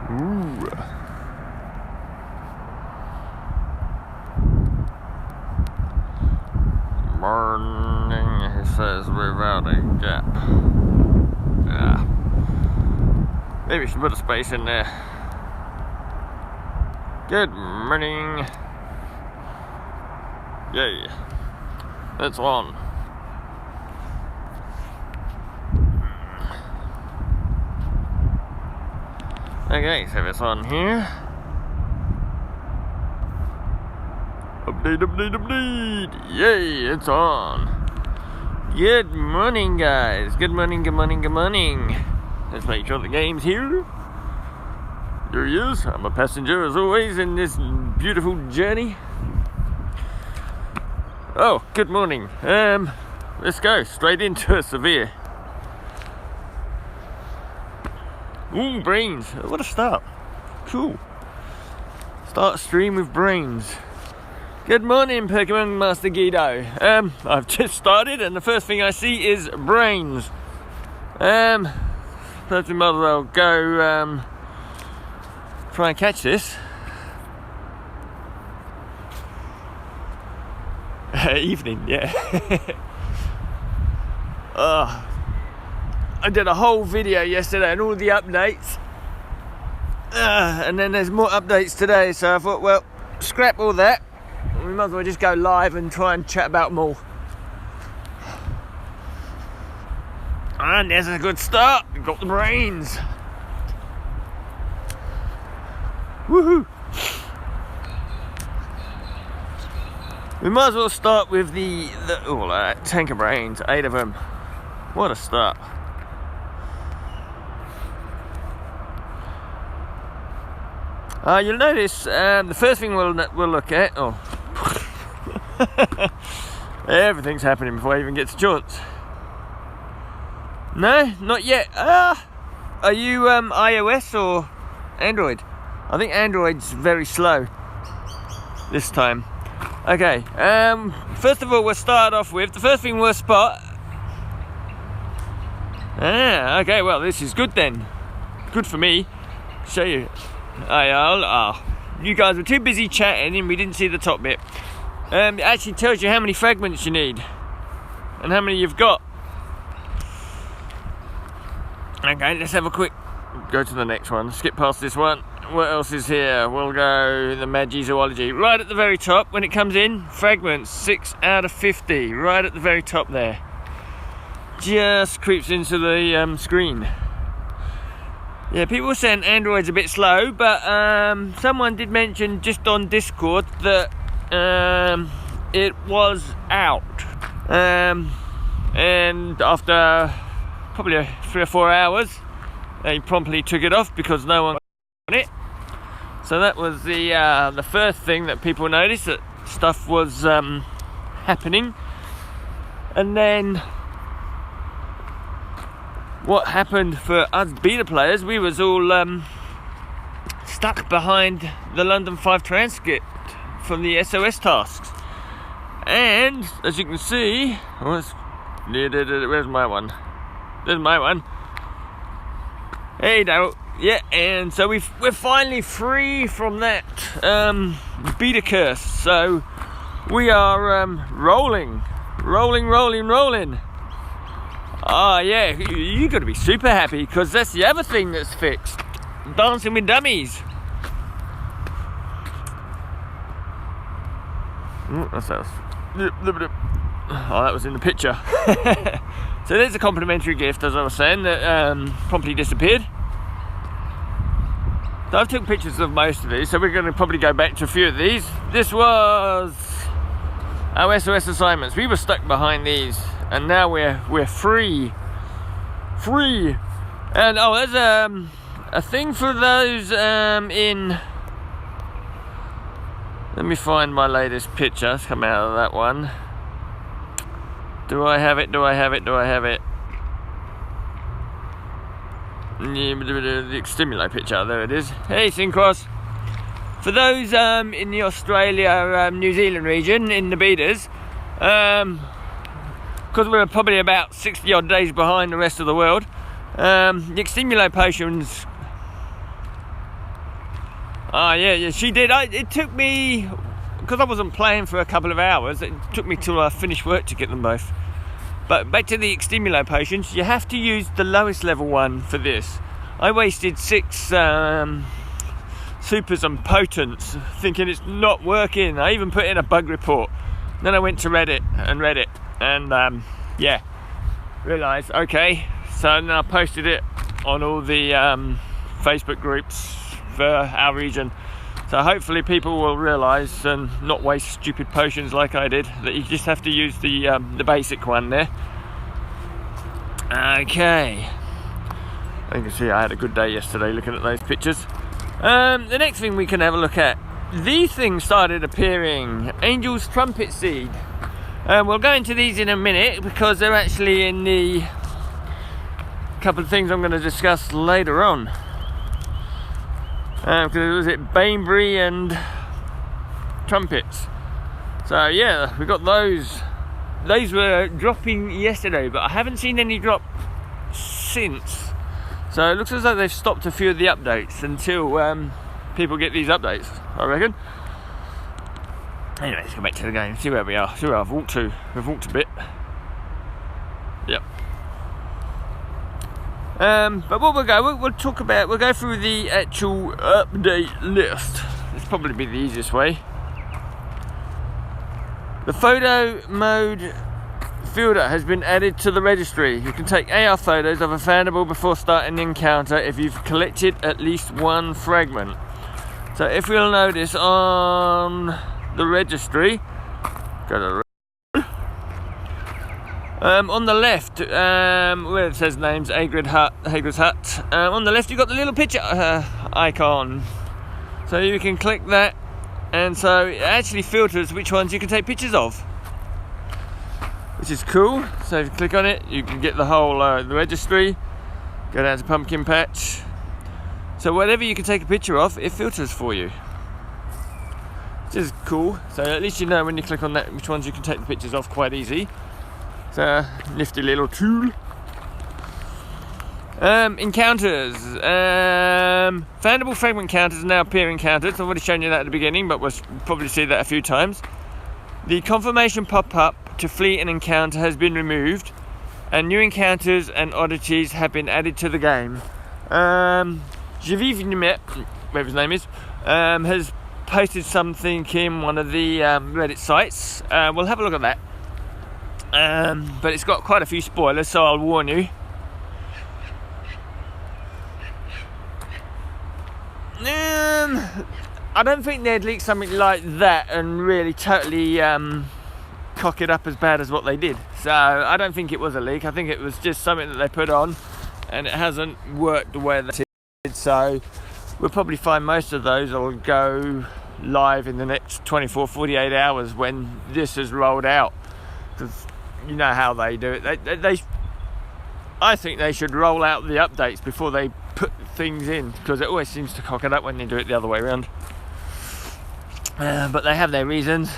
Ooh. Morning, he says, without a gap. Yeah. Maybe we should put a space in there. Good morning. Yay. It's on. Okay, so it's on here. Update. Yay, it's on. Good morning, guys. Good morning. Let's make sure the game's here. There he is. I'm a passenger, as always, in this beautiful journey. Oh, good morning. Let's go straight into a severe. Ooh, brains. What a start. Cool. Start stream with brains. Good morning, Pokemon Master Guido. I've just started and the first thing I see is brains. First we might as well go try and catch this. Evening, yeah. I did a whole video yesterday and all the updates, and then there's more updates today, so I thought, well, scrap all that, we might as well just go live and try and chat about them all. And there's a good start. We've got the brains. Woohoo! We might as well start with the tank of brains, 8 of them. What a start. You'll notice the first thing we'll look at. Oh, everything's happening before I even get to chance. No, not yet. Are you iOS or Android? I think Android's very slow this time. Okay. First of all, we'll start off with the first thing we'll spot. Okay. Well, this is good then. Good for me. Show you. You guys were too busy chatting and we didn't see the top bit. It actually tells you how many fragments you need and how many you've got. Okay, let's have a quick go to the next one. Skip past this one. What else is here? We'll go the Magizoology. Right at the very top, when it comes in, fragments 6 out of 50. Right at the very top there. Just creeps into the screen. Yeah, people were saying Android's a bit slow, but someone did mention just on Discord that it was out. And after probably 3 or 4 hours, they promptly took it off because no one on it. So that was the first thing that people noticed, that stuff was happening. And then what happened for us beta players, we was all stuck behind the London 5 transcript from the SOS tasks. And as you can see, where's my one? There's my one. Hey, no. Yeah, and so we're finally free from that beta curse. So we are rolling. Yeah, you got to be super happy because that's the other thing that's fixed. Dancing with Dummies. What's that? Oh, that was in the picture. So there's a complimentary gift, as I was saying, that promptly disappeared. So I've taken pictures of most of these, so we're going to probably go back to a few of these. This was our SOS assignments. We were stuck behind these, and now we're free. And there's a thing for those in. Let me find my latest picture. It's come out of that one. Do I have it? The stimuli picture, there it is. Hey, Syncross. For those in the Australia, New Zealand region, in the betas, because we're probably about 60 odd days behind the rest of the world, the stimuli potions Oh yeah, she did. It took me, because I wasn't playing for a couple of hours, it took me till I finished work to get them both. But back to the extimulo potions, you have to use the lowest level one for this. I wasted 6 supers and potents thinking it's not working. I even put in a bug report. Then I went to Reddit and read it, and yeah, realised, okay, so then I posted it on all the Facebook groups for our region. So hopefully people will realise and not waste stupid potions like I did, that you just have to use the basic one there. Okay. I can see I had a good day yesterday looking at those pictures. The next thing we can have a look at, these things started appearing. Angel's Trumpet Seed. We'll go into these in a minute because they're actually in the couple of things I'm going to discuss later on. Because was it Bainbury and trumpets. So yeah, we got those. Those were dropping yesterday, but I haven't seen any drop since. So it looks as though they've stopped a few of the updates until people get these updates, I reckon. Anyway, let's go back to the game, see where we are, see where I've walked to. We've walked a bit. Yep. But what we'll talk about, we'll go through the actual update list. This will probably be the easiest way. The photo mode filter has been added to the registry. You can take AR photos of a foundable before starting the encounter if you've collected at least one fragment. So if we'll notice on the registry, on the left, where it says names, Hagrid's Hut, on the left you've got the little picture icon. So you can click that, and so it actually filters which ones you can take pictures of, which is cool. So if you click on it, you can get the whole the registry, go down to Pumpkin Patch. So whatever you can take a picture of, it filters for you, which is cool. So at least you know when you click on that which ones you can take the pictures of, quite easy. It's a nifty little tool. Encounters. Foundable fragment counters now appear encountered. I've already shown you that at the beginning, but we'll probably see that a few times. The confirmation pop-up to flee an encounter has been removed, and new encounters and oddities have been added to the game. Javiv, whatever his name is, has posted something in one of the Reddit sites. We'll have a look at that. But it's got quite a few spoilers, so I'll warn you. I don't think they'd leak something like that and really totally cock it up as bad as what they did. So I don't think it was a leak. I think it was just something that they put on and it hasn't worked the way they did. So we'll probably find most of those will go live in the next 24-48 hours when this is rolled out, because you know how they do it. I think they should roll out the updates before they put things in, because it always seems to cock it up when they do it the other way around. But they have their reasons.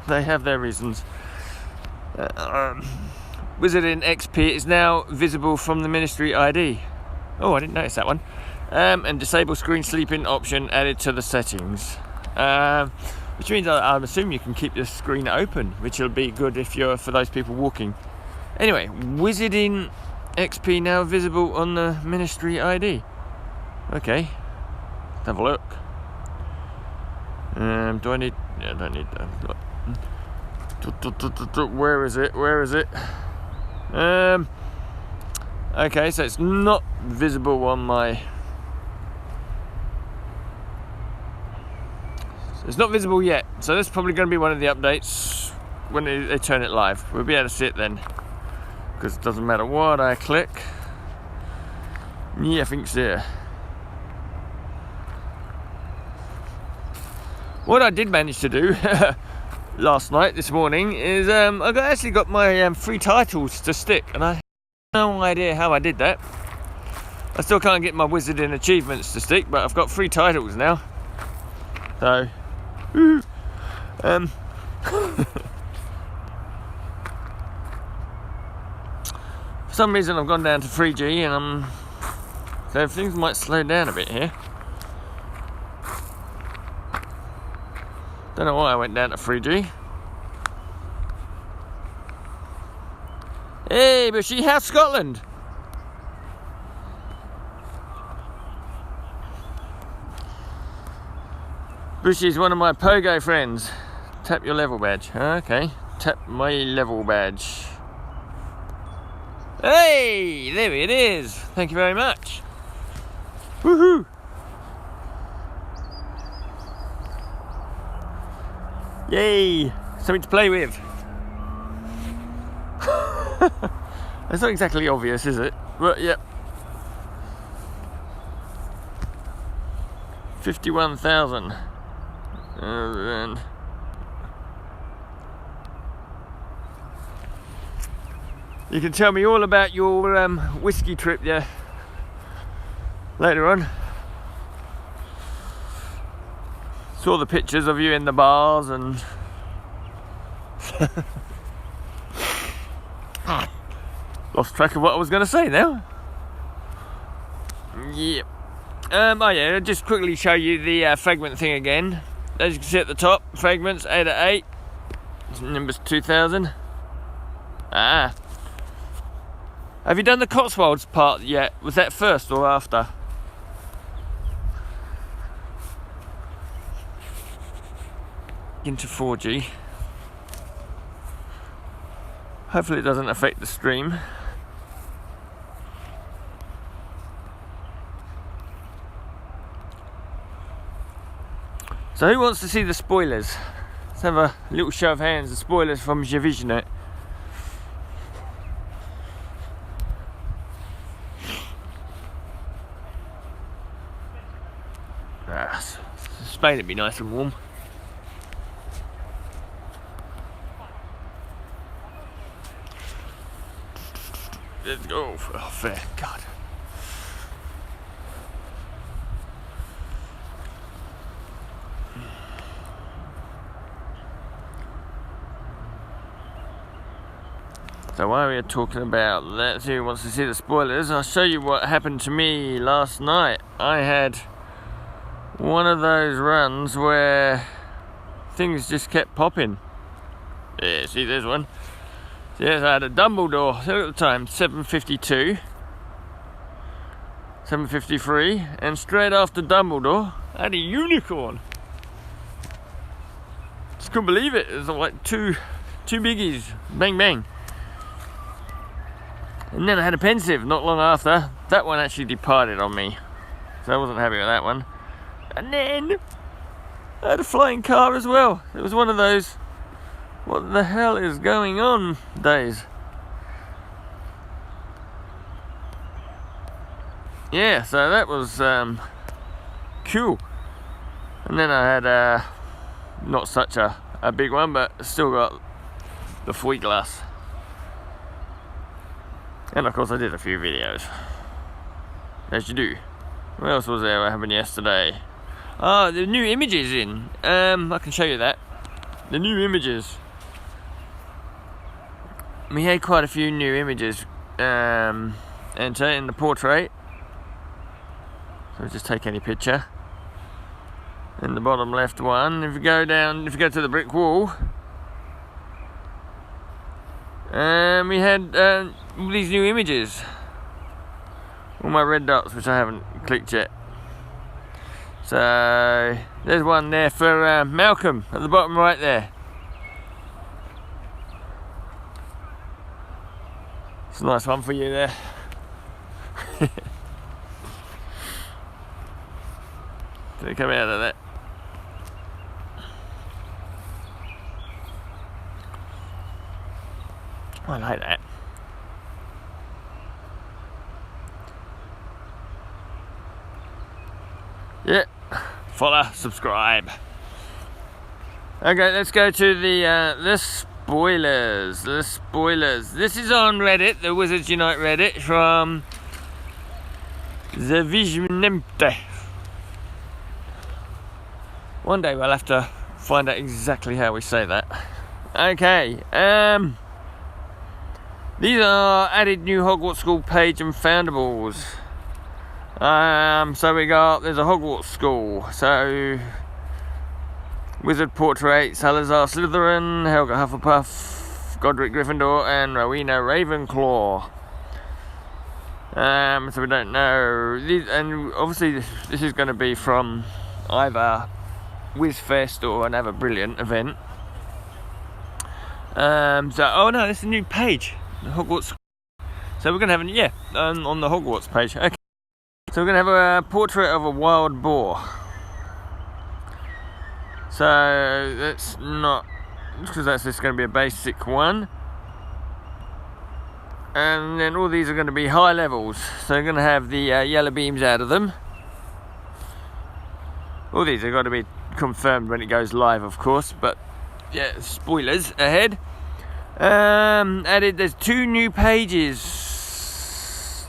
Wizarding XP is now visible from the Ministry ID. Oh, I didn't notice that one. And disable screen sleeping option added to the settings. Which means I'm assuming you can keep the screen open, which will be good if you're for those people walking. Anyway, Wizarding XP now visible on the Ministry ID. Okay, let's have a look. Do I need? Yeah, I don't need that. Where is it? Okay, so it's not visible on my. It's not visible yet, so that's probably going to be one of the updates when they turn it live. We'll be able to see it then, because it doesn't matter what I click. Yeah, I think it's there. What I did manage to do this morning, is I actually got my free titles to stick, and I have no idea how I did that. I still can't get my Wizarding achievements to stick, but I've got free titles now. So, for some reason I've gone down to 3G, and so things might slow down a bit here. Don't know why I went down to 3G. Hey, Bushy, how's Scotland? Bushy's one of my pogo friends. Tap your level badge. Okay, tap my level badge. Hey, there it is. Thank you very much. Woohoo! Yay! Something to play with. It's not exactly obvious, is it? But yep. 51,000. And you can tell me all about your whiskey trip, yeah, later on. Saw the pictures of you in the bars and lost track of what I was going to say now. Yep. Oh yeah, I'll just quickly show you the fragment thing again. As you can see at the top, fragments 8 at 8. Nimbus 2000. Ah. Have you done the Cotswolds part yet? Was that first or after? Into 4G. Hopefully it doesn't affect the stream. So who wants to see the spoilers? Let's have a little show of hands, the spoilers from Javisionet. Spain would be nice and warm. Let's go. Oh, fair. God. So while we are talking about that, who wants to see the spoilers, I'll show you what happened to me last night. I had one of those runs where things just kept popping. Yeah, see, there's one. So yes, I had a Dumbledore. So at the time, 752, 753, and straight after Dumbledore, I had a unicorn. Just couldn't believe it. It was like two biggies, bang bang. And then I had a pensive not long after. That one actually departed on me, so I wasn't happy with that one. And then I had a flying car as well. It was one of those what the hell is going on days. Yeah, so that was cool. And then I had not such a big one, but still got the Fui glass. And of course I did a few videos, as you do. What else was there? What happened yesterday? Oh, the new images in. I can show you that. The new images. We had quite a few new images enter in the portrait. So just take any picture. In the bottom left one, if you go to the brick wall, we had all these new images. All my red dots, which I haven't clicked yet. So there's one there for Malcolm at the bottom right there. It's a nice one for you there. So you come out of that. I like that. Yeah, follow, subscribe. Okay, let's go to the spoilers. The spoilers. This is on Reddit, the Wizards Unite Reddit, from Javisionet. One day we'll have to find out exactly how we say that. Okay, these are added new Hogwarts School page and foundables. So there's a Hogwarts School. So Wizard Portrait, Salazar Slytherin, Helga Hufflepuff, Godric Gryffindor, and Rowena Ravenclaw. So we don't know. And obviously this is going to be from either WizFest or another brilliant event. Oh no, this is a new page, Hogwarts. So we're going to have on the Hogwarts page. Okay. So we're going to have a portrait of a wild boar. So that's not, because that's just going to be a basic one. And then all these are going to be high levels. So you're going to have the yellow beams out of them. All these are going to be confirmed when it goes live, of course. But yeah, spoilers ahead. Added, there's 2 new pages.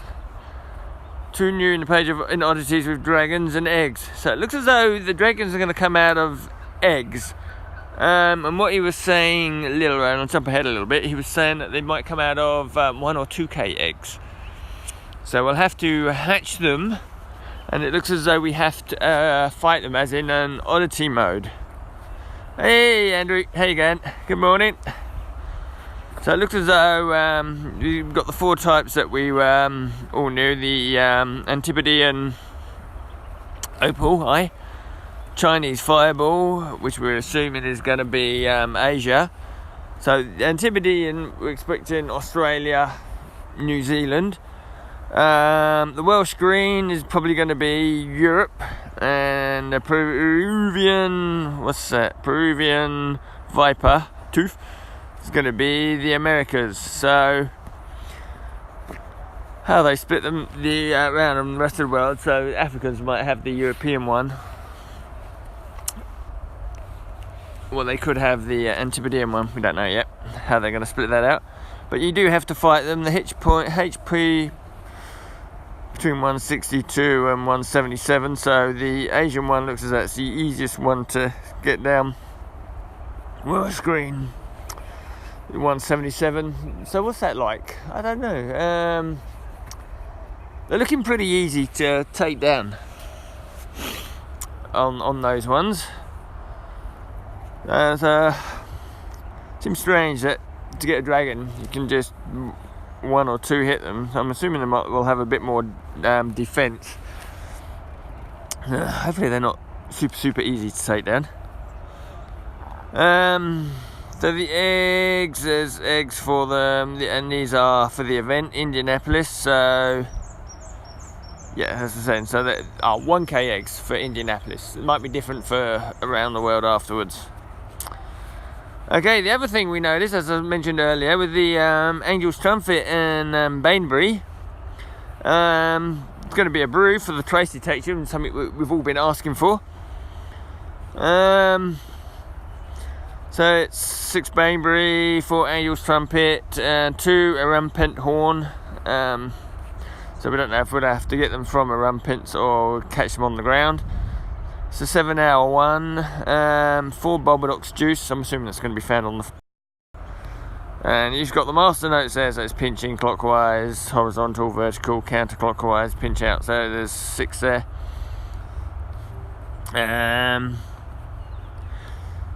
2 new in the page of in Oddities with dragons and eggs. So it looks as though the dragons are going to come out of eggs. And what he was saying, I'll jump ahead a little bit, he was saying that they might come out of 1 or 2k eggs. So we'll have to hatch them, and it looks as though we have to fight them, as in an oddity mode. Hey Andrew, how you going? Good morning. So it looks as though we've got the 4 types that we all knew, the Antipodean Opal, Chinese Fireball, which we're assuming is going to be Asia. So Antipodean, we're expecting Australia, New Zealand. The Welsh Green is probably going to be Europe, and the Peruvian, Peruvian Viper Tooth is going to be the Americas. So how they split them around the rest of the world, so Africans might have the European one. Well, they could have the Antipodean one. We don't know yet how they're going to split that out. But you do have to fight them. The HP between 162 and 177. So the Asian one looks as though it's the easiest one to get down. Welsh Green 177. So what's that like? I don't know. They're looking pretty easy to take down on those ones. Seems strange that to get a dragon you can just 1 or 2 hit them. I'm assuming they will have a bit more defense. Hopefully they're not super easy to take down. So the eggs, there's eggs for them, and these are for the event, Indianapolis. So yeah, as I was saying, so that 1k eggs for Indianapolis. It might be different for around the world afterwards. Okay, the other thing we noticed, as I mentioned earlier, with the Angel's Trumpet and Bainbury, it's going to be a brew for the trace detection, something we've all been asking for. So it's 6 Bainbury, 4 Angel's Trumpet, 2 Rampant Horn. So we don't know if we'll have to get them from a Rampant or catch them on the ground. It's a 7-hour one, 4 Bobodox juice. I'm assuming that's going to be found on the. And you've got the master notes there, so it's pinching clockwise, horizontal, vertical, counterclockwise, pinch out. So there's 6 there.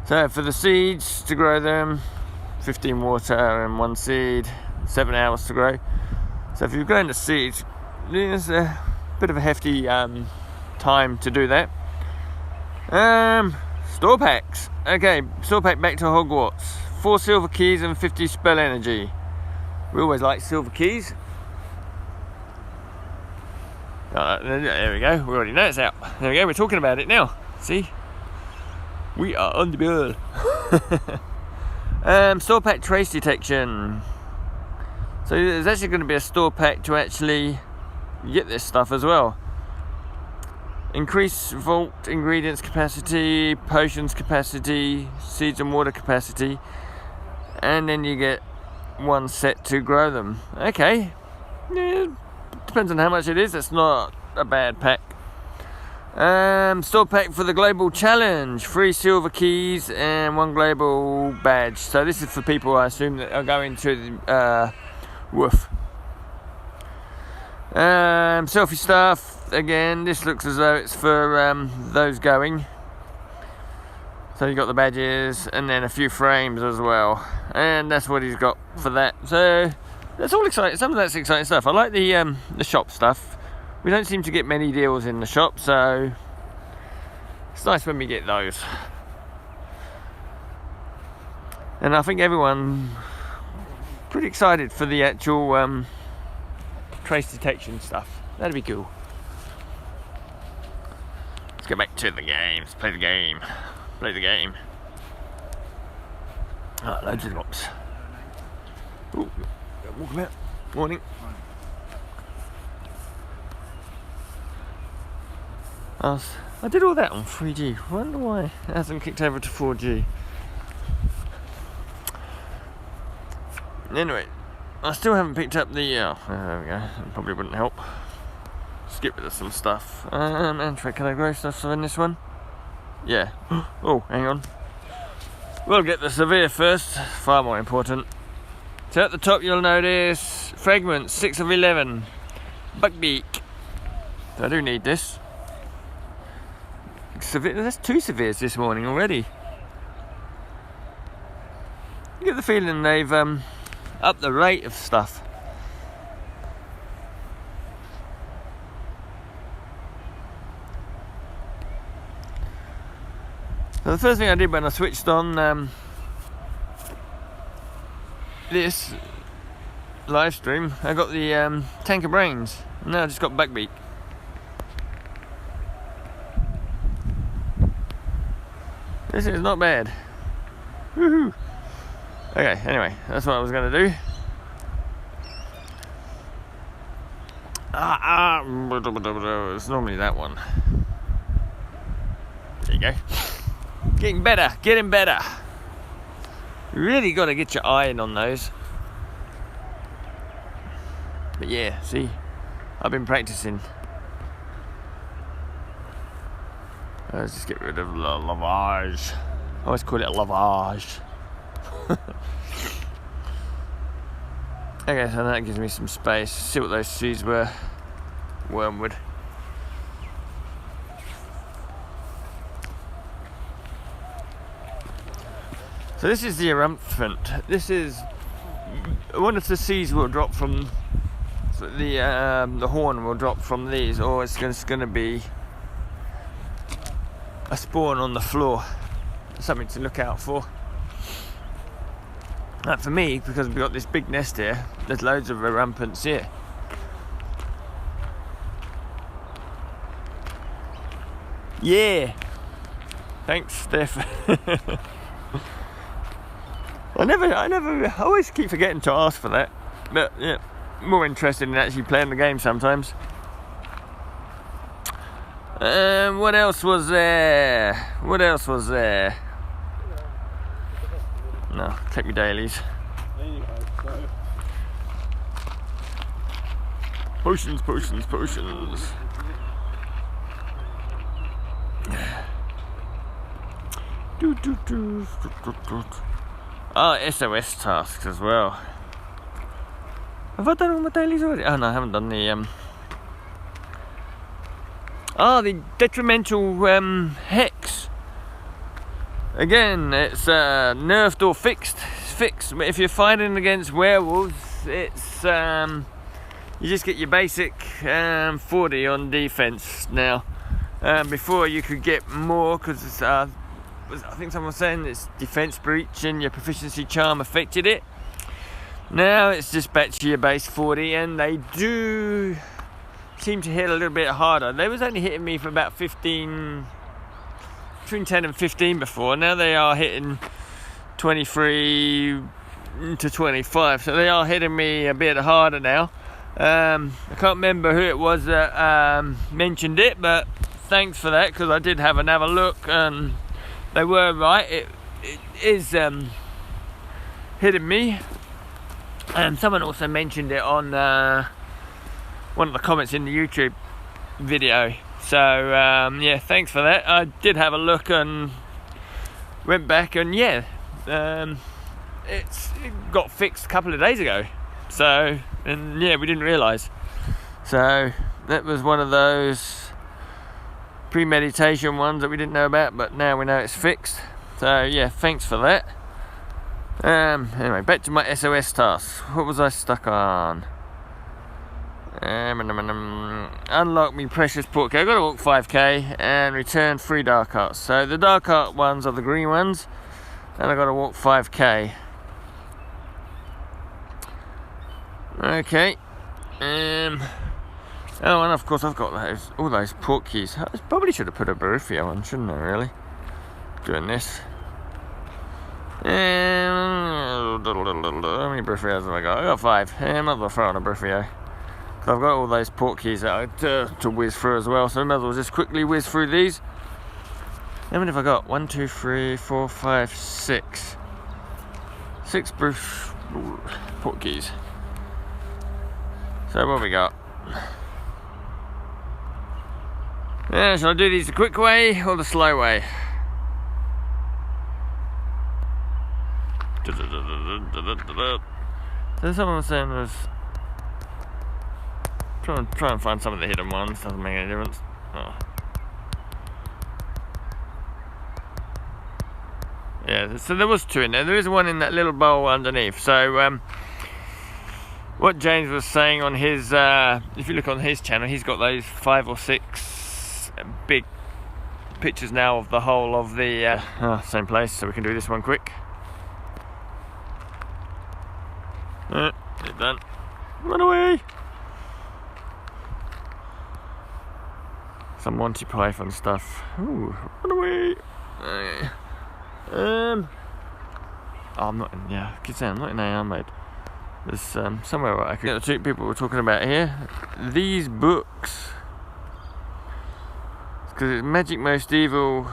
So for the seeds to grow them, 15 water and 1 seed, 7 hours to grow. So if you're growing the seeds, there's a bit of a hefty time to do that. Store packs. Okay, store pack back to Hogwarts. 4 silver keys and 50 spell energy. We always like silver keys. There we go. We already know it's out. There we go. We're talking about it now. See, we are on the ball. Store pack trace detection. So there's actually going to be a store pack to actually get this stuff as well. Increase vault ingredients capacity, potions capacity, seeds and water capacity, and then you get 1 set to grow them. Okay, yeah, depends on how much it is. That's not a bad pack. Store pack for the global challenge, 3 silver keys and 1 global badge. So this is for people, I assume, that are going to the woof. Selfie stuff, again, this looks as though it's for those going. So you got the badges and then a few frames as well, and that's what he's got for that. So that's all exciting. Some of that's exciting stuff. I like the shop stuff. We don't seem to get many deals in the shop, so it's nice when we get those. And I think everyone pretty excited for the actual trace detection stuff. That'd be cool. Let's get back to the game. Let's play the game. Play the game. Oh, loads of drops. Ooh, walk about. Morning. I did all that on 3G. I wonder why it hasn't kicked over to 4G. Anyway, I still haven't picked up the. There we go. It probably wouldn't help. Skip rid of some stuff. And can I grow stuff in this one? Yeah. Oh, hang on. We'll get the severe first. Far more important. So at the top you'll notice fragments 6 of 11. Buckbeak. So I do need this. That's 2 severes this morning already. You get the feeling they've upped the rate of stuff. So the first thing I did when I switched on this live stream, I got the tank of brains. Now I just got Buckbeak. This is not bad. Woohoo! Okay, anyway, that's what I was going to do. It's normally that one. There you go. Getting better, getting better. You really got to get your eye in on those. But yeah, see, I've been practicing. Let's just get rid of the lavage. I always call it a lavage. Okay, so that gives me some space. See what those seeds were. Wormwood. So this is the Aramphant. This is one of the seeds will drop from the horn will drop from these, or it's going to be a spawn on the floor. Something to look out for. Like for me, because we've got this big nest here, there's loads of Aramphants here. Yeah. Thanks, Steph. I always keep forgetting to ask for that. But yeah, more interested in actually playing the game sometimes. What else was there? What else was there? No, take me dailies. Potions, potions, potions. Oh, SOS tasks as well. Have I done all my dailies already? Oh no, I haven't done the the detrimental hex. Again, it's nerfed or fixed. It's fixed. If you're fighting against werewolves, it's you just get your basic 40 on defense now. Before you could get more because I think someone was saying it's defense breach and your proficiency charm affected it. Now it's just back to your base 40, and they do seem to hit a little bit harder. They was only hitting me for about 15, between 10 and 15 before. Now they are hitting 23 to 25, so they are hitting me a bit harder now. I can't remember who it was that mentioned it, but thanks for that, because I did have another look and they were right. It is hitting me. Someone also mentioned it on one of the comments in the YouTube video. So yeah, thanks for that. I did have a look and went back, and yeah, it got fixed a couple of days ago. So, and yeah, we didn't realise. So that was one of those premeditation ones that we didn't know about, but now we know it's fixed. So yeah, thanks for that. Anyway, back to my SOS tasks. What was I stuck on? Unlock me precious port key. I got to walk 5k and return 3 dark arts. So the dark art ones are the green ones, and I got to walk 5k. Okay. Oh, and of course I've got all those port keys. I probably should have put a Barifio on, shouldn't I? Really? Doing this. How many Barifios have I got? I got 5. I might as well throw on a Barifio. So I've got all those port keys out to whiz through as well, so I might as well just quickly whiz through these. How many have I got? 1, 2, 3, 4, 5, 6. 6 port keys. So what have we got? Yeah, shall I do these the quick way or the slow way? So someone was saying there's try and find some of the hidden ones, doesn't make any difference. Oh. Yeah, so there was 2 in there. There is one in that little bowl underneath. So what James was saying on his, if you look on his channel, he's got those 5 or 6 big pictures now of the whole of the same place. So we can do this one quick. It's done. Run away! Some Monty Python stuff. Ooh, run away! Oh, I'm not in. Yeah, I keep saying I'm not in AR mode. There's somewhere where I could. The 2 people were talking about here. These books, because it's Magic Most Evil.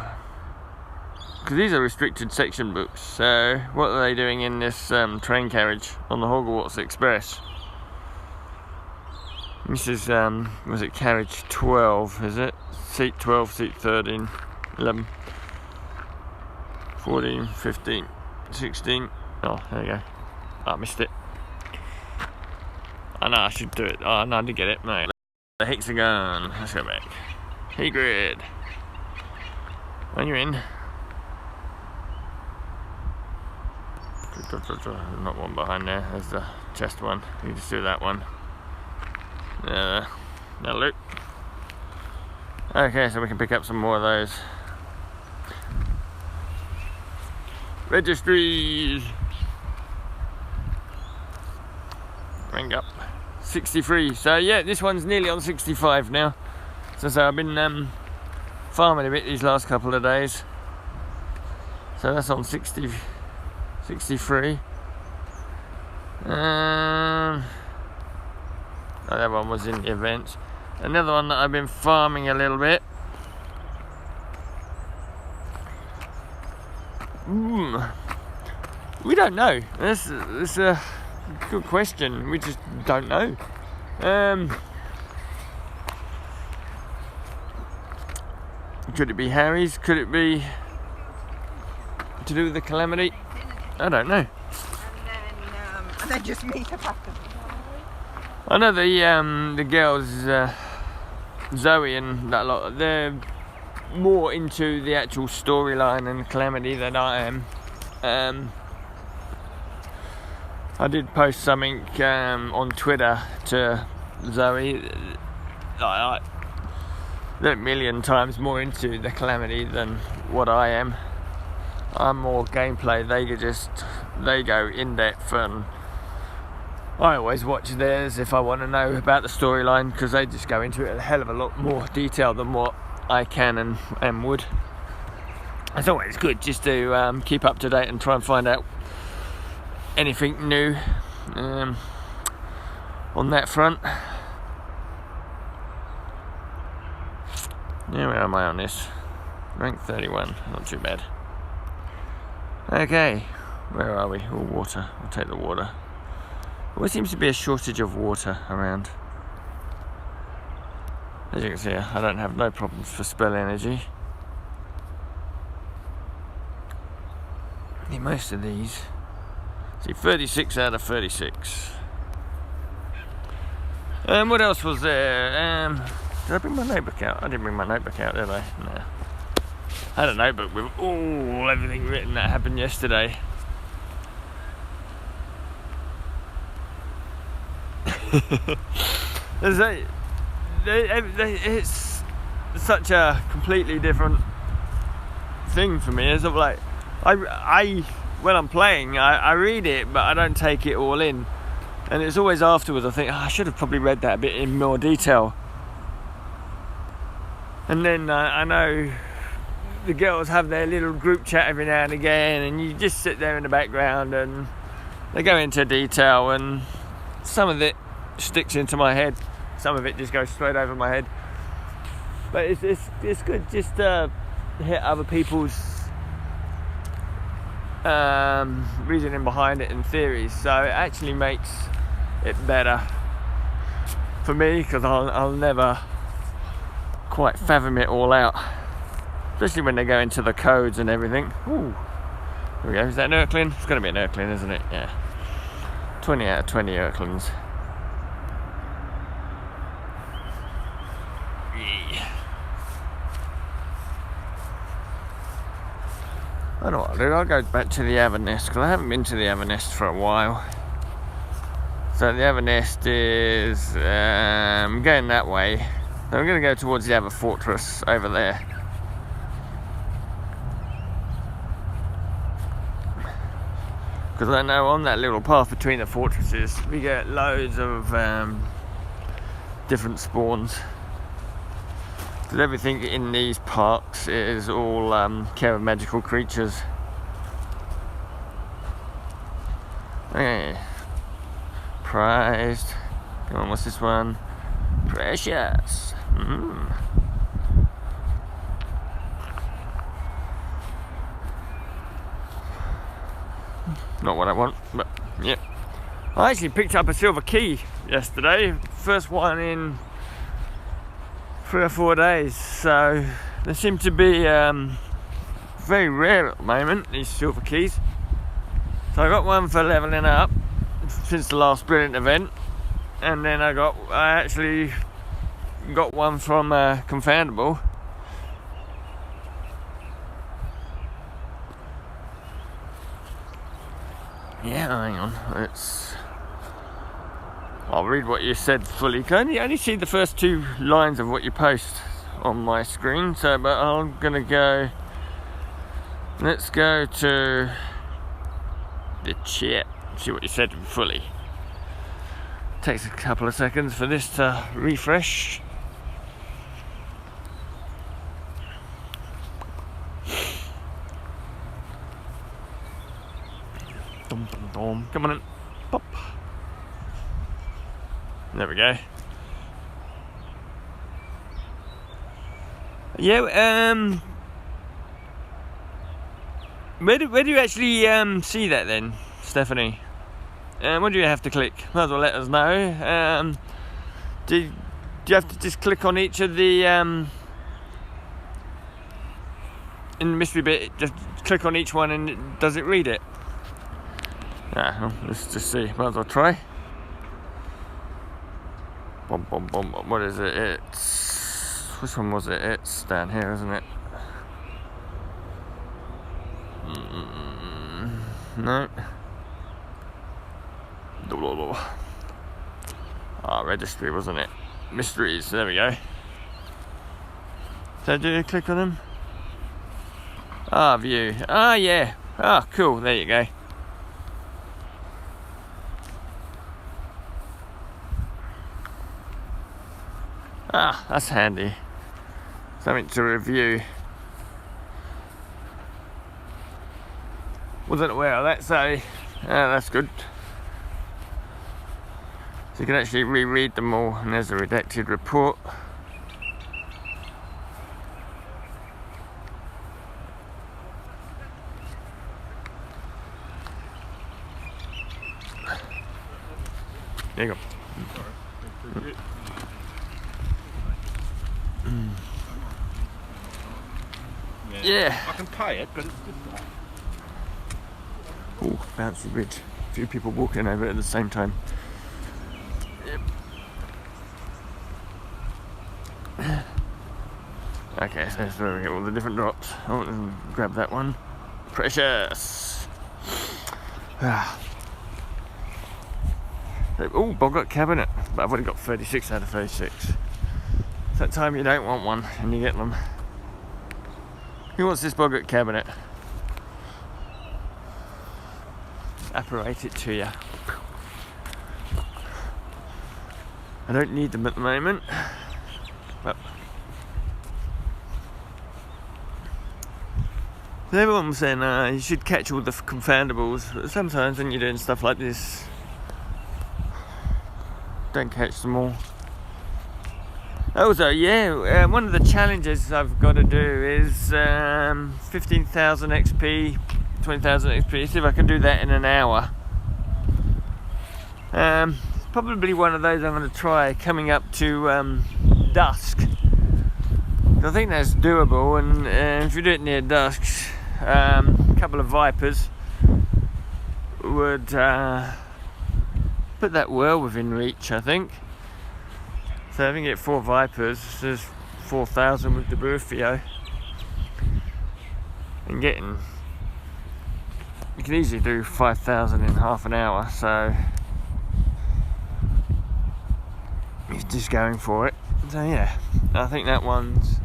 Because these are restricted section books. So what are they doing in this train carriage on the Hogwarts Express? This is was it carriage 12? Is it seat 12, seat 13, 11, 14, 15, 16. Oh, there you go. I missed it. I know I should do it. Oh no, I did get it. No, the hexagon. Let's go back. Hey grid. When you're in. Not one behind there. There's the chest one. You just do that one. Now look. Okay, so we can pick up some more of those. Registries. Rank up. 63. So yeah, this one's nearly on 65 now. So I've been farming a bit these last couple of days. So that's on 60. 63. That one was in the event. Another one that I've been farming a little bit. We don't know. This is a good question. We just don't know. Could it be Harry's? Could it be to do with the calamity? I don't know. And then just meet up after. I know the girls, Zoe and that lot, they're more into the actual storyline and calamity than I am. I did post something on Twitter to Zoe. They're a million times more into the calamity than what I am. I'm more gameplay. They go in depth, and I always watch theirs if I want to know about the storyline, because they just go into it a hell of a lot more detail than what I can and would. It's always good just to keep up to date and try and find out anything new on that front. Yeah, where am I on this? Rank 31, not too bad. Okay, where are we? Oh, water. I'll take the water. There seems to be a shortage of water around. As you can see, I don't have no problems for spell energy. In most of these. See, 36 out of 36. What else was there? Did I bring my notebook out? I didn't bring my notebook out, did I? No. I had a notebook with everything written that happened yesterday. It's such a completely different thing for me. It's sort of like I when I'm playing, I read it, but I don't take it all in. And it's always afterwards I think, I should have probably read that a bit in more detail. And then I know the girls have their little group chat every now and again, and you just sit there in the background and they go into detail, and some of it sticks into my head, some of it just goes straight over my head. But it's good just to hear other people's reasoning behind it and theories, so it actually makes it better for me, because I'll never quite fathom it all out, especially when they go into the codes and everything. Ooh, here we go. Is that an Erklin? It's going to be an Erklin, isn't it? Yeah, 20 out of 20 Erklins. Yeah. I know what I'll do. I'll go back to the Avernest, because I haven't been to the Avernest for a while. So the Avernest is going that way. So I'm going to go towards the other fortress over there. Because I know on that little path between the fortresses we get loads of different spawns. Because everything in these parks is all care of magical creatures. Okay. Prized. Come on, what's this one? Precious. Not what I want, but yeah. I actually picked up a silver key yesterday. First one in 3 or 4 days. So they seem to be very rare at the moment, these silver keys. So I got one for leveling up since the last brilliant event, and then I actually got one from Confoundable. Yeah, hang on. I'll read what you said fully. I only see the first 2 lines of what you post on my screen. So, but I'm gonna go. Let's go to the chat. See what you said fully. Takes a couple of seconds for this to refresh. Dum, dum, dum. Come on in. Pop. There we go. Yeah, where do you actually see that then, Stephanie? What do you have to click? Might as well let us know. Do you have to just click on each of the in the mystery bit? Just click on each one, and does it read it? Well, let's just see. Might as well try. Bum, bum, bum. What is it? It's which one was it? It's down here, isn't it? No. Registry, wasn't it? Mysteries, there we go. So do you click on them? View. Yeah. Cool, there you go. That's handy. Something to review. Wasn't aware of that, so that's good. So you can actually reread them all, and there's a redacted report. There you go. Yeah. I can pay it, but it's just... Oh, bouncy bridge. A few people walking over it at the same time. Yep. Okay, Okay, so that's where we get all the different drops. Oh, and grab that one. Precious! Oh, Boggart cabinet. But I've already got 36 out of 36. It's that time you don't want one and you get them. Who wants this Boggart cabinet? Apparate it to you. I don't need them at the moment. But everyone was saying you should catch all the confoundables, but sometimes when you're doing stuff like this, don't catch them all. Also, yeah, one of the challenges I've got to do is 15,000 XP, 20,000 XP. See if I can do that in an hour. Probably one of those I'm going to try coming up to dusk. I think that's doable, and if you do it near dusk, a couple of vipers would put that well within reach, I think. So if you get 4 vipers, there's 4,000 with the Burfio. And you can easily do 5,000 in half an hour, so he's just going for it. So yeah, I think that one's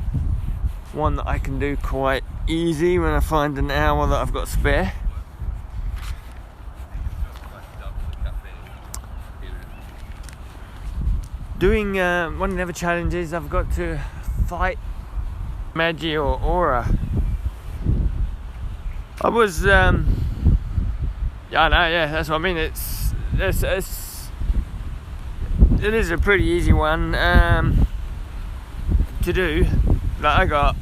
one that I can do quite easy when I find an hour that I've got spare. Doing one of the other challenges, I've got to fight Magi or Aura. I was yeah, I know, yeah, that's what I mean. It is a pretty easy one to do. Like I got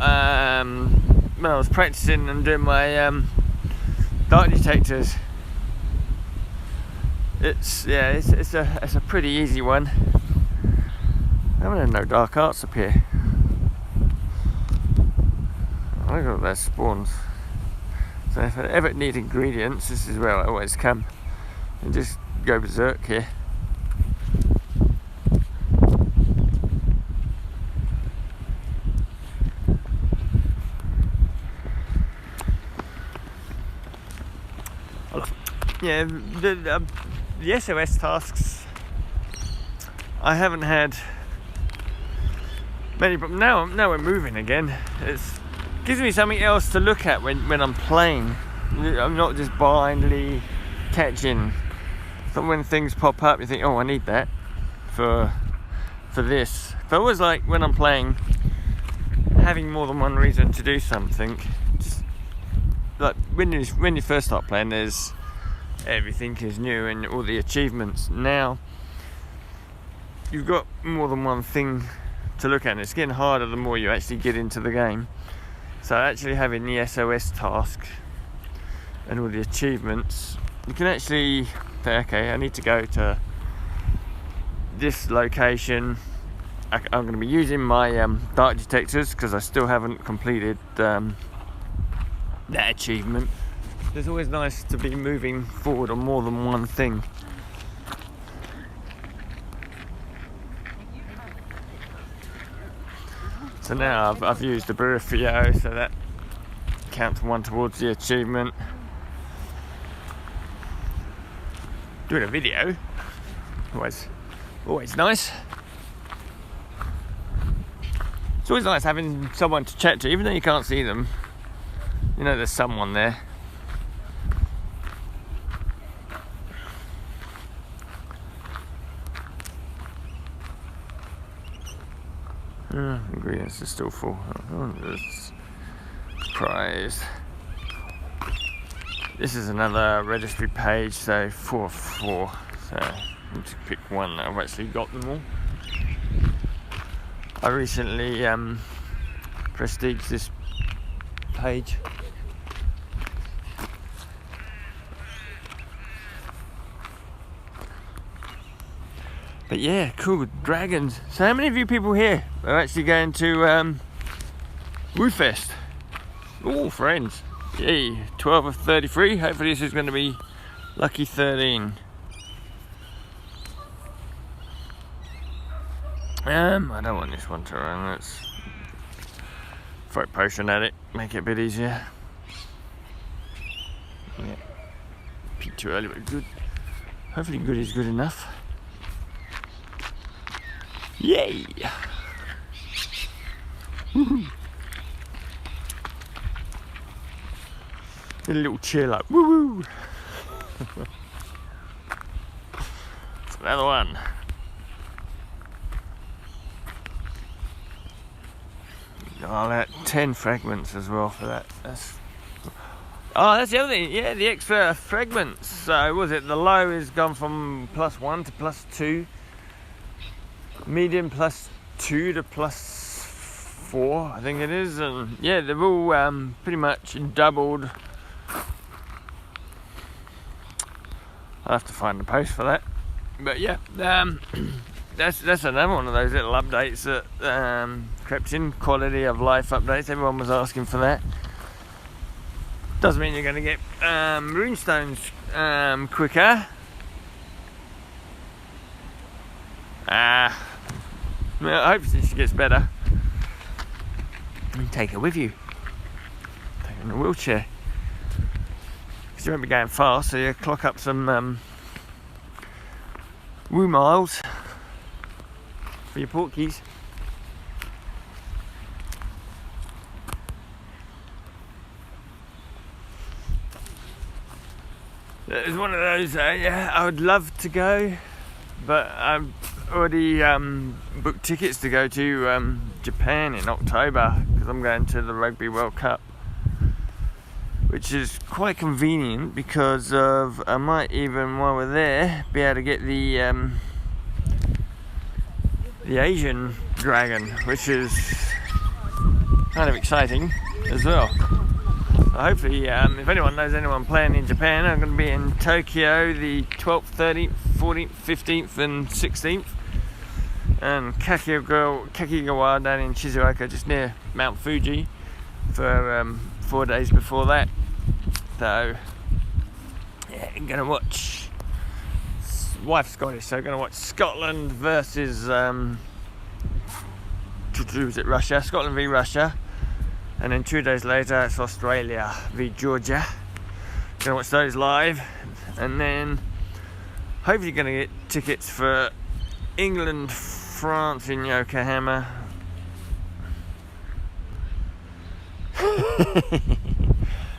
when I was practicing and doing my dart detectors. It's a pretty easy one. I haven't had no dark arts up here. I got those spawns. So if I ever need ingredients, this is where I always come and just go berserk here. Yeah, the SOS tasks, I haven't had many, but now we're moving again. It gives me something else to look at when I'm playing. I'm not just blindly catching. So when things pop up, you think, oh, I need that for this. So I always like, when I'm playing, having more than one reason to do something. Just like when you first start playing, there's everything is new and all the achievements. Now you've got more than one thing to look at, and it's getting harder the more you actually get into the game. So actually having the SOS task and all the achievements, you can actually say, okay, I need to go to this location. I'm going to be using my dart detectors because I still haven't completed that achievement. It's always nice to be moving forward on more than one thing. So now I've used the Burfio, so that counts one towards the achievement. Doing a video, always nice. It's always nice having someone to chat to, even though you can't see them. You know there's someone there. Ingredients are still full. Prize. This is another registry page, so 4 of 4. So I need to pick one that I've actually got them all. I recently prestiged this page. But yeah, cool, dragons. So how many of you people here are actually going to Woofest? Oh, friends. Yay, 12 of 33. Hopefully this is going to be lucky 13. I don't want this one to run. Throw a potion at it, make it a bit easier. Yeah. Peak too early, but good. Hopefully good is good enough. Yay! Woohoo! A little cheer like woo-woo! It's another one. Oh, that 10 fragments as well for that. That's the other thing. Yeah, the extra fragments. So was it the low is gone from +1 to +2, medium +2 to +4, I think it is, and yeah, they've all pretty much doubled. I'll have to find the post for that, but yeah, that's another one of those little updates that crept in. Quality of life updates. Everyone was asking for that. Doesn't mean you're going to get runestones quicker. Well, hopefully she gets better. And take her with you. Take her in a wheelchair. Because you won't be going fast, so you clock up some woo miles for your porkies. It's one of those, yeah, I would love to go, but I've already booked tickets to go to Japan in October, because I'm going to the Rugby World Cup, which is quite convenient because of, I might even, while we're there, be able to get the Asian dragon, which is kind of exciting as well. Hopefully, if anyone knows anyone playing in Japan, I'm going to be in Tokyo the 12th, 13th, 14th, 15th and 16th, and Kakigawa down in Shizuoka, just near Mount Fuji, for 4 days before that. So yeah, I'm going to watch, wife's Scottish, so I'm going to watch Scotland versus Russia, Scotland v Russia. And then 2 days later, it's Australia v Georgia. Gonna watch those live, and then hopefully gonna get tickets for England, France in Yokohama.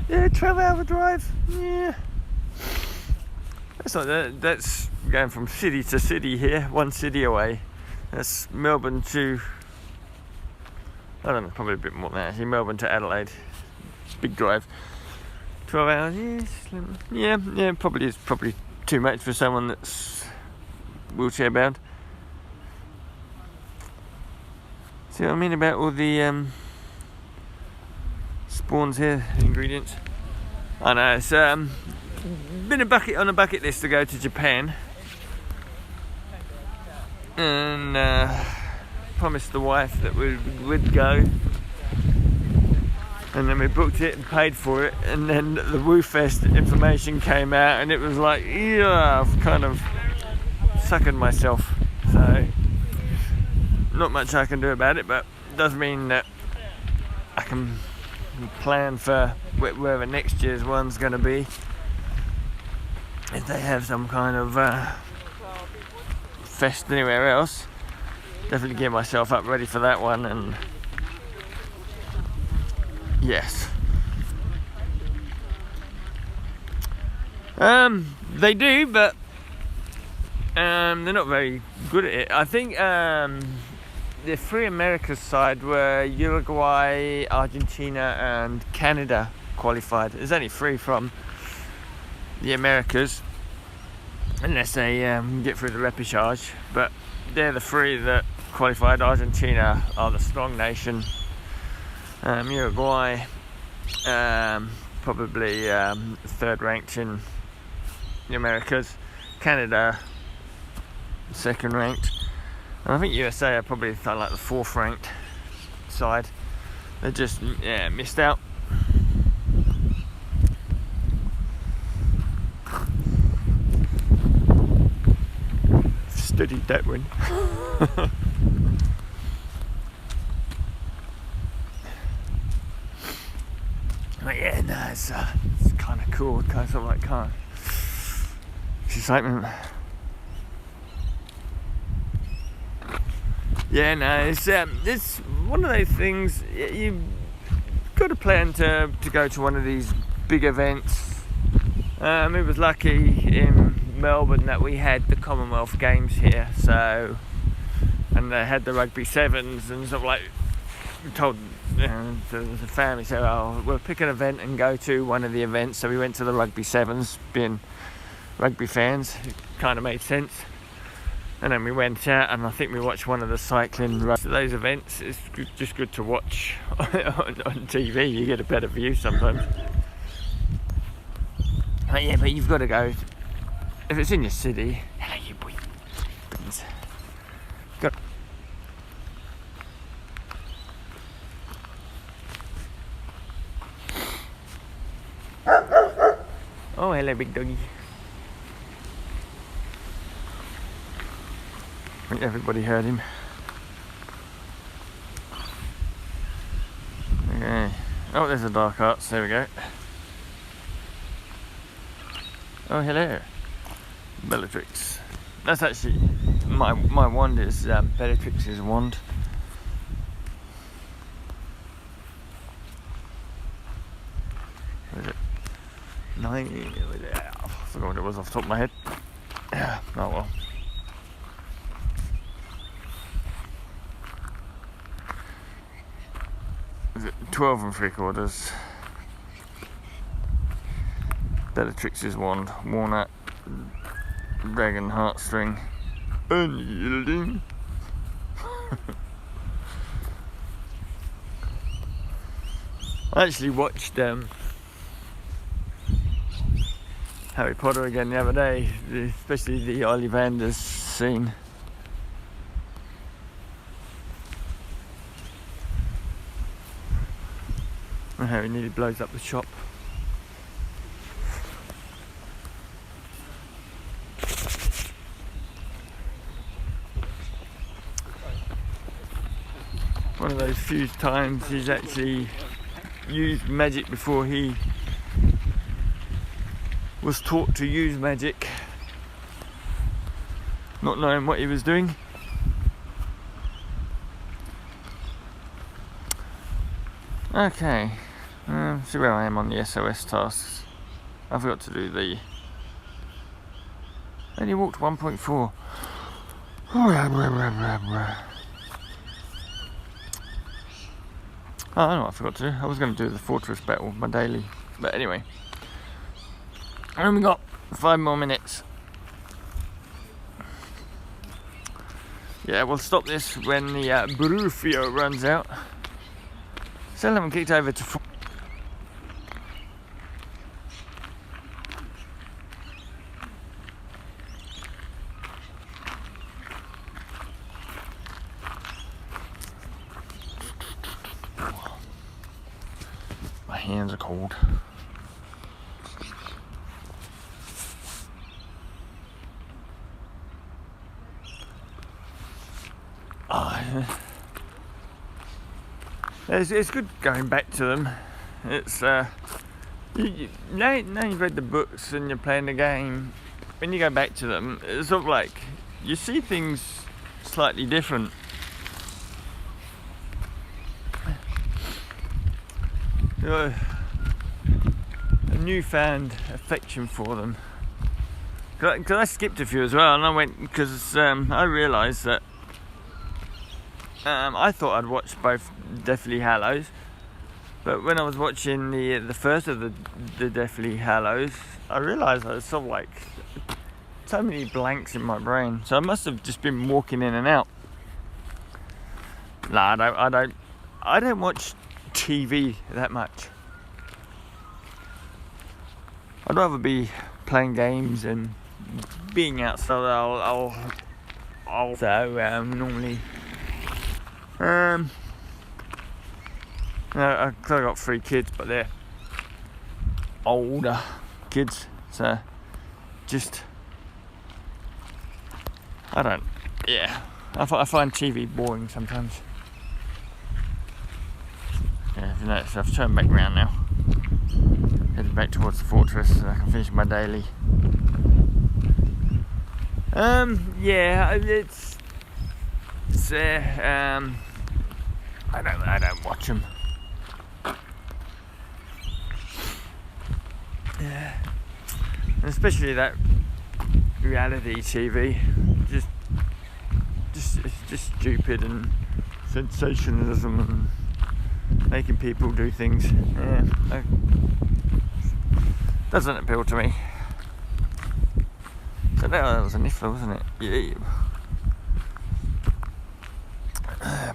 Yeah, 12-hour drive. Yeah, that's not that. That's going from city to city here, one city away. That's Melbourne to, I don't know, probably a bit more than that actually. Melbourne to Adelaide. Big drive. 12 hours, yeah, probably is probably too much for someone that's wheelchair bound. See what I mean about all the spawns here, ingredients? I know, it's been on a bucket list to go to Japan. And promised the wife that we would go, and then we booked it and paid for it, and then the WooFest information came out, and it was like, yeah, I've kind of suckered myself. So not much I can do about it, but it does mean that I can plan for wherever next year's one's going to be, if they have some kind of fest anywhere else. Definitely get myself up ready for that one, and yes. They do, but they're not very good at it. I think the three Americas side were Uruguay, Argentina and Canada qualified. There's only 3 from the Americas, unless they get through the repechage, but they're the 3 that qualified. Argentina are the strong nation. Uruguay, probably 3rd ranked in the Americas. Canada, 2nd ranked. And I think USA are probably like the 4th ranked side. They just missed out. Studied that one. But yeah, no, it's kind of cool, kind of like it's excitement. Yeah, no, it's one of those things. You've got to plan to go to one of these big events. It was lucky in Melbourne that we had the Commonwealth Games here, so, and they had the rugby sevens, and sort of like told the family, so we'll pick an event and go to one of the events. So we went to the rugby sevens, being rugby fans, it kind of made sense. And then we went out, and I think we watched one of the cycling runs. Those events, it's just good to watch on TV. You get a better view sometimes. But yeah, but you've got to go. If it's in your city, hello you boy. Got. Oh, hello, big doggy. I think everybody heard him. Okay. Oh, there's a dark arts. There we go. Oh, hello, Bellatrix. That's actually my wand is Bellatrix's wand. What is it? 9. I forgot what it was off the top of my head. Oh well. Is it 12 3/4? Bellatrix's wand, walnut, dragon heartstring, unyielding. I actually watched Harry Potter again the other day, especially the Ollivanders scene. And how he nearly blows up the shop. One of those few times he's actually used magic before he was taught to use magic, not knowing what he was doing. Okay, see where I am on the SOS tasks. I forgot to do the. I only walked 1.4. Oh, I know what I forgot to do. I was going to do the fortress battle, my daily. But anyway. And only got 5 more minutes. Yeah, we'll stop this when the Brufio runs out. Still haven't kicked over to 4. My hands are cold. It's good going back to them. It's now you've read the books and you're playing the game. When you go back to them, it's sort of like you see things slightly different. A newfound affection for them. Because I skipped a few as well, and I went because I realised that I thought I'd watched both Deathly Hallows, but when I was watching the first of the Deathly Hallows, I realised I was sort of like so many blanks in my brain. So I must have just been walking in and out. Nah, I don't watch TV that much. I'd rather be playing games and being outside. I'll normally. I got 3 kids, but they're older kids, so just I find TV boring sometimes. Yeah, you notice I've turned back round now. Headed back towards the fortress so I can finish my daily. Yeah, it's I don't watch them. Yeah, and especially that reality TV, it's just stupid and sensationalism and making people do things. Yeah, doesn't appeal to me. So that was a niffler, wasn't it? Yeah.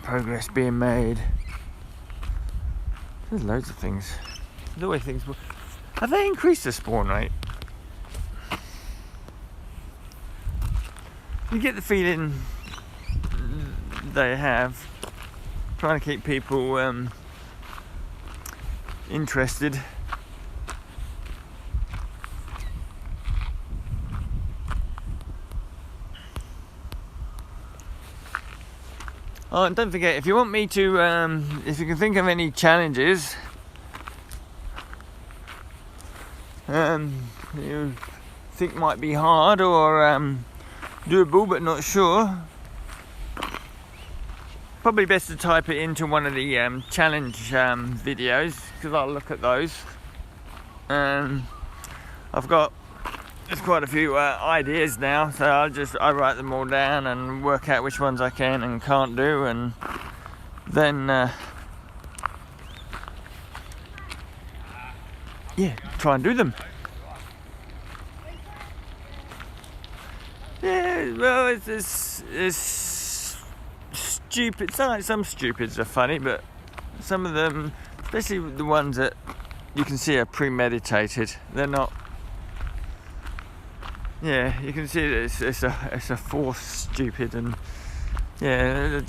Progress being made. There's loads of things. There's always things. Have they increased the spawn rate? You get the feeling they have, trying to keep people interested. Oh, and don't forget, if you want me to, if you can think of any challenges you think might be hard or doable but not sure, probably best to type it into one of the challenge videos, because I'll look at those. There's quite a few ideas now, so I write them all down and work out which ones I can and can't do, and then yeah, try and do them. Yeah, well, it's stupid. Some stupids are funny, but some of them, especially the ones that you can see are premeditated, they're not. Yeah, you can see it's a forced stupid, and yeah,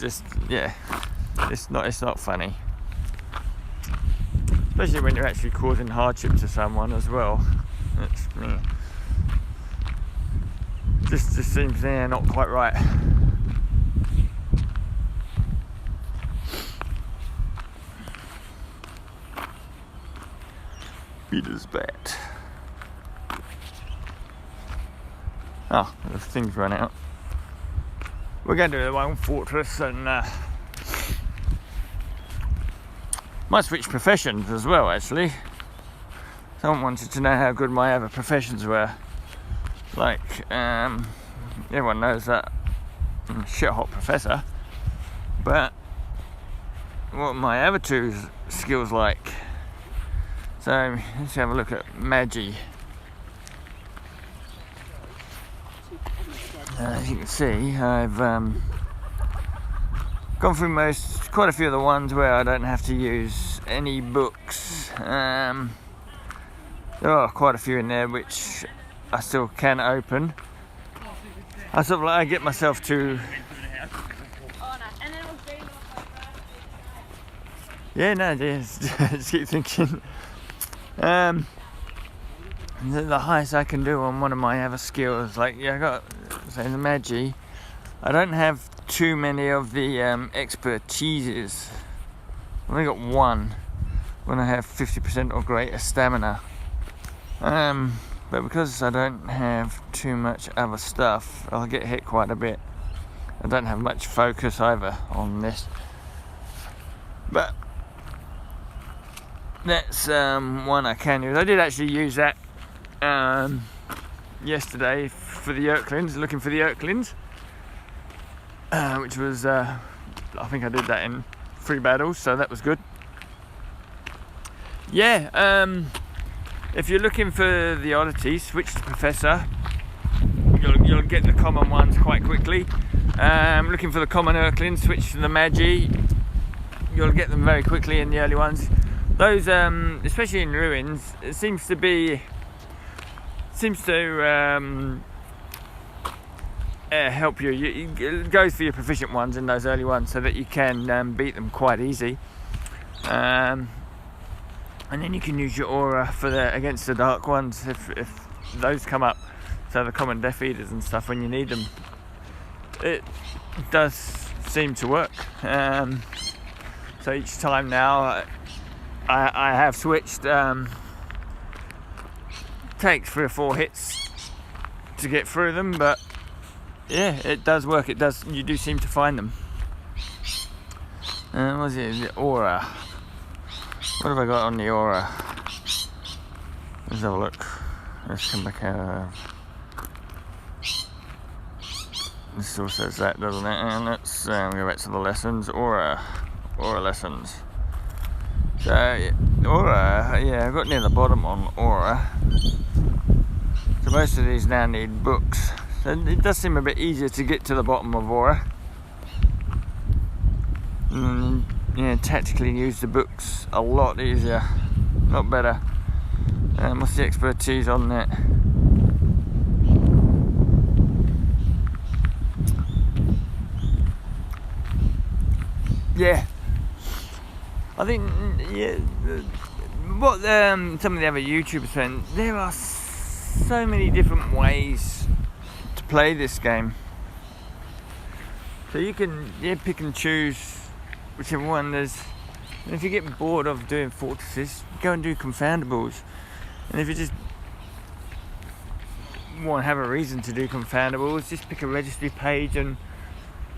it's not funny. Especially when you're actually causing hardship to someone as well. Just seems not quite right. Peter's bat. Oh, the thing's run out. We're going to do our own fortress, and might switch professions as well, actually. Someone wanted to know how good my other professions were. Like, everyone knows that I'm a shit-hot professor, but what are my other two skills like? So, let's have a look at Magi. As you can see, I've gone through quite a few of the ones where I don't have to use any books. There are quite a few in there which I still can open. I get myself to. Yeah, no, just keep thinking. The highest I can do on one of my other skills, like I got, say, the Magi, I don't have too many of the expertises. I've only got one when I have 50% or greater stamina. But because I don't have too much other stuff, I'll get hit quite a bit. I don't have much focus either on this. But that's one I can use. I did actually use that yesterday for the Yerklins, looking for the Yerklins, which was I think I did that in 3 battles, so that was good. Yeah, if you're looking for the oddities, switch to Professor. You'll get the common ones quite quickly. Looking for the common Yerklins, switch to the Magi. You'll get them very quickly in the early ones. Those, especially in ruins, it seems to help you. It goes for your proficient ones in those early ones, so that you can beat them quite easy. And then you can use your aura for against the dark ones if those come up. So the common Death Eaters and stuff, when you need them, it does seem to work. So each time now, I have switched. Takes 3 or 4 hits to get through them, but yeah, it does work. It does. You do seem to find them. What was it? The aura. What have I got on the aura? Let's have a look. Let's come back out. This still says that, doesn't it? And let's go back to the lessons. Aura lessons. So aura, yeah, I got near the bottom on aura. So most of these now need books. So it does seem a bit easier to get to the bottom of aura. And yeah, tactically use the books a lot easier, a lot better. What's the expertise on that? Yeah, I think what some of the other YouTubers saying, there are so many different ways to play this game. So you can pick and choose whichever one. And if you get bored of doing fortresses, go and do confoundables. And if you just want to have a reason to do confoundables, just pick a registry page and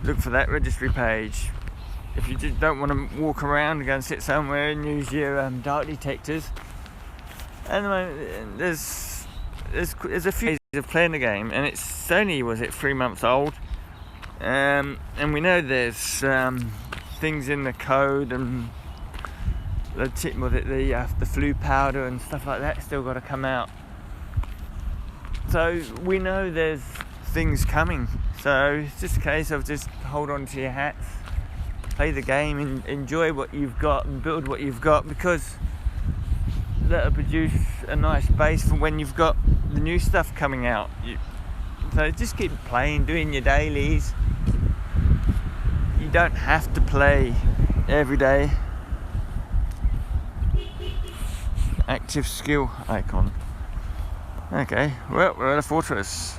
look for that registry page. If you just don't want to walk around and go and sit somewhere and use your dark detectors, and there's a few ways of playing the game, and it's only 3 months old, and we know there's things in the code and the flu powder and stuff like that still got to come out. So we know there's things coming. So it's just a case of just hold on to your hats, play the game, and enjoy what you've got and build what you've got, because that'll produce a nice base for when you've got the new stuff coming out. So just keep playing, doing your dailies. You don't have to play every day. Active skill icon. Okay, well, we're at a fortress.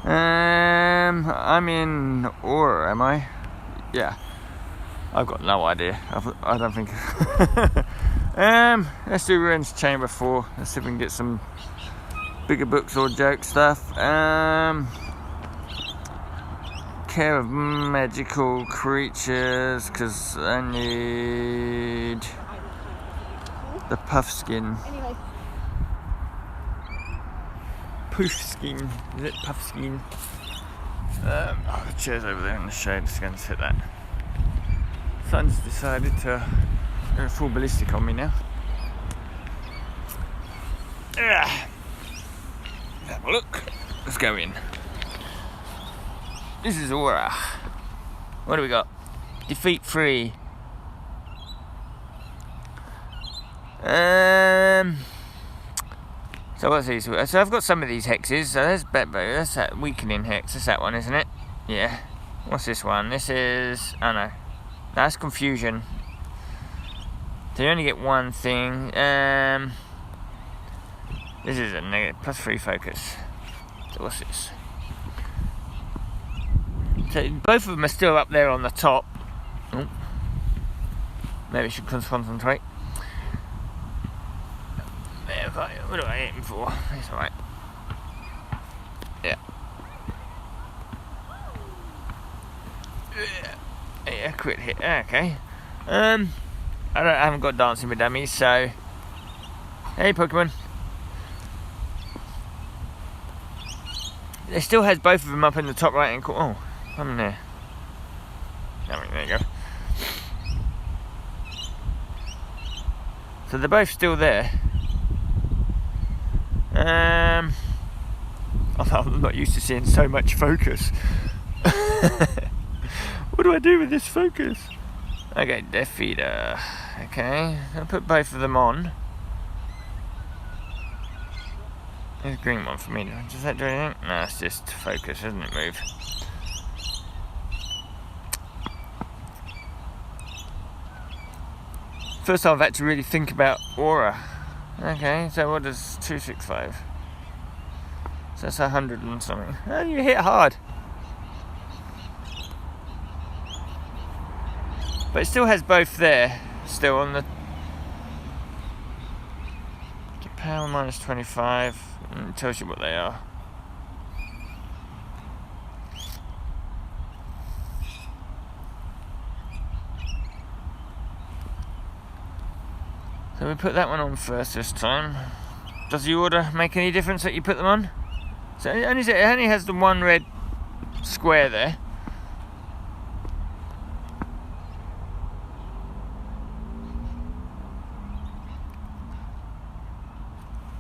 I'm in Aura, am I? Yeah, I've got no idea. I don't think. Let's do Ruins Chamber 4. Let's see if we can get some bigger books or joke stuff. Care of magical creatures, because I need the puff skin. Poof skin. Is it puff skin? The chair's over there in the shade. Just going to sit that. Sun's decided to go full ballistic on me now. Have a look. Let's go in. This is Aura. What do we got? Defeat 3. So what's these? So I've got some of these hexes. So there's that's that weakening hex. That's that one, isn't it? Yeah. What's this one? This is... oh no. That's confusion. So you only get one thing. This is a negative. +3 focus. So what's this? So both of them are still up there on the top. Oh. Maybe I should concentrate. What am I aiming for? It's alright. Yeah. Yeah, quit hit. Okay. I haven't got dancing with dummies, so. Hey, Pokemon. It still has both of them up in the top right hand corner. Oh, I'm there. There you go. So they're both still there. I'm not used to seeing so much focus. What do I do with this focus? Okay, Death Feeder. Okay, I'll put both of them on. There's a green one for me. Does that do anything? No, it's just focus, isn't it? Move. First time I've had to really think about Aura. Okay, so what does 265? So that's 100 and something. Oh, you hit hard. But it still has both there. still on the power minus 25, and it tells you what they are. So we put that one on first this time. Does the order make any difference that you put them on? So it only has the one red square there.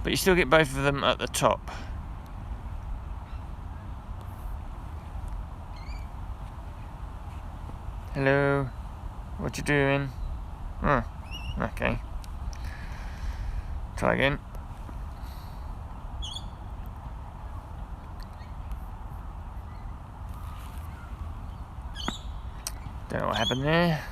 But you still get both of them at the top. Hello, what you doing? Oh, okay. Try again. Don't know what happened there.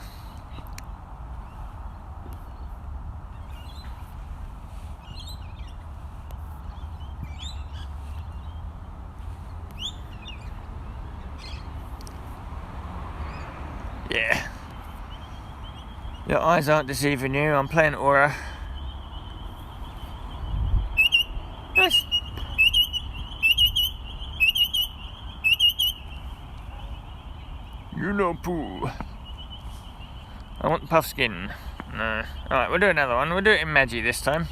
Yeah. Your eyes aren't deceiving you. I'm playing Aura. Yes. You know poo. I want puff skin. No. Alright, we'll do another one. We'll do it in Magi this time.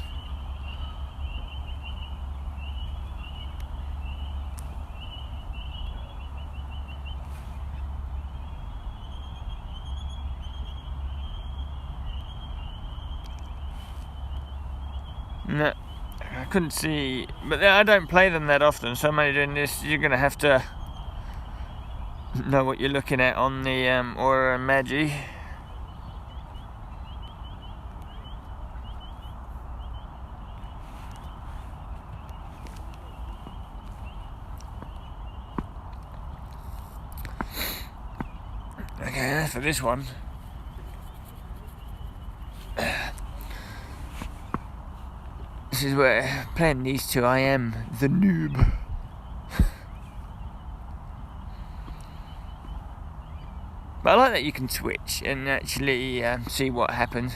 No, I couldn't see, but I don't play them that often, so I'm only doing this. You're going to have to know what you're looking at on the Aura and Magi. Okay, that's for this one. This is where, playing these two, I am the noob. But I like that you can switch and actually see what happens.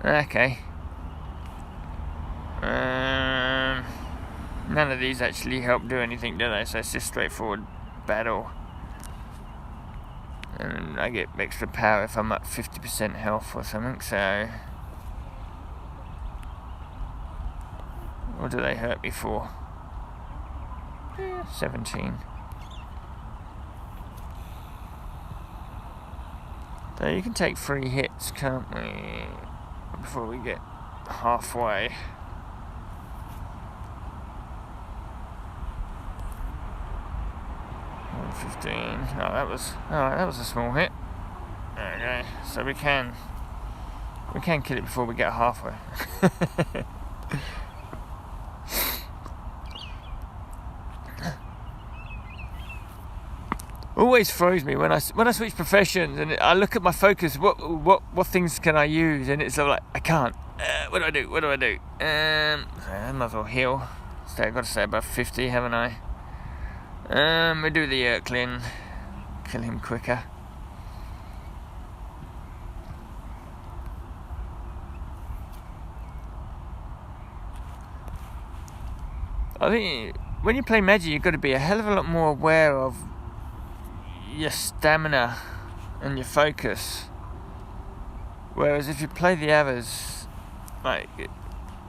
Okay. None of these actually help do anything, do they? So it's just straightforward battle. And I get extra power if I'm at 50% health or something, so... What do they hurt me for? 17. So you can take 3 hits, can't we? Before we get halfway. $15. Oh, that was alright. That was a small hit. Okay, so we can kill it before we get halfway. Always throws me when I switch professions and I look at my focus. What things can I use? And it's sort of like I can't. What do I do? So I might as well heal. So I've got to stay above 50, haven't I? We do the Erklin. Kill him quicker. I think when you play Magi, you've got to be a hell of a lot more aware of your stamina and your focus. Whereas if you play the others, like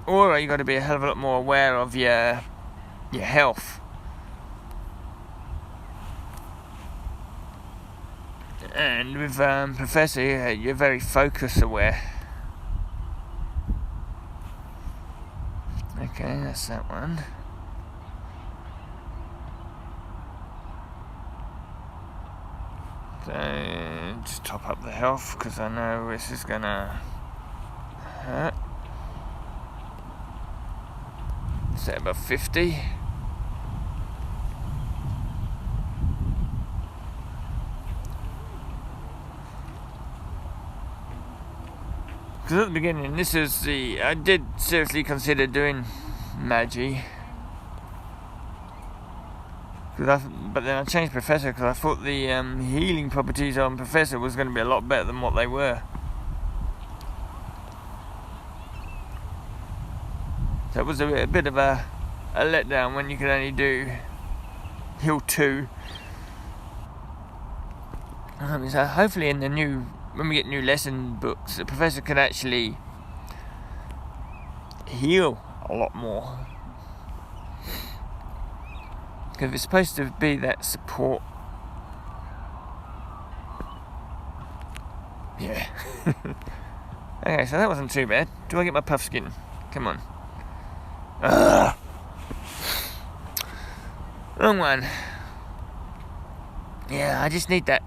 Aura, you've got to be a hell of a lot more aware of your health. And with Professor, you're very focus aware. Okay, that's that one. So just top up the health because I know this is gonna hurt. Set above 50. Because at the beginning, I did seriously consider doing Magi. But then I changed Professor because I thought the healing properties on Professor was going to be a lot better than what they were. So it was a bit of a letdown when you could only do Hill 2. So hopefully when we get new lesson books, the professor can actually heal a lot more. Because it's supposed to be that support. Yeah. Okay, so that wasn't too bad. Do I get my puff skin? Come on. Ugh. Wrong one. Yeah, I just need that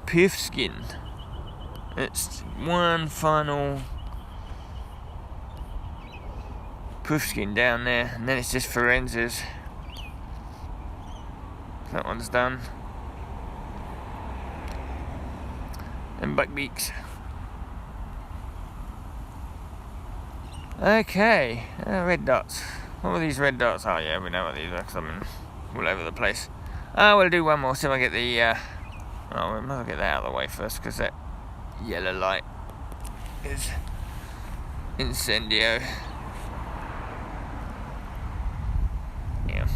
puff skin. It's one final puff skin down there, and then it's just forensics. That one's done. And buckbeaks. Okay, red dots. What were these red dots? Oh yeah, we know what these are, because I'm all over the place. We'll do one more, see if I get the... we might as well get that out of the way first, because that yellow light is incendio. Yeah.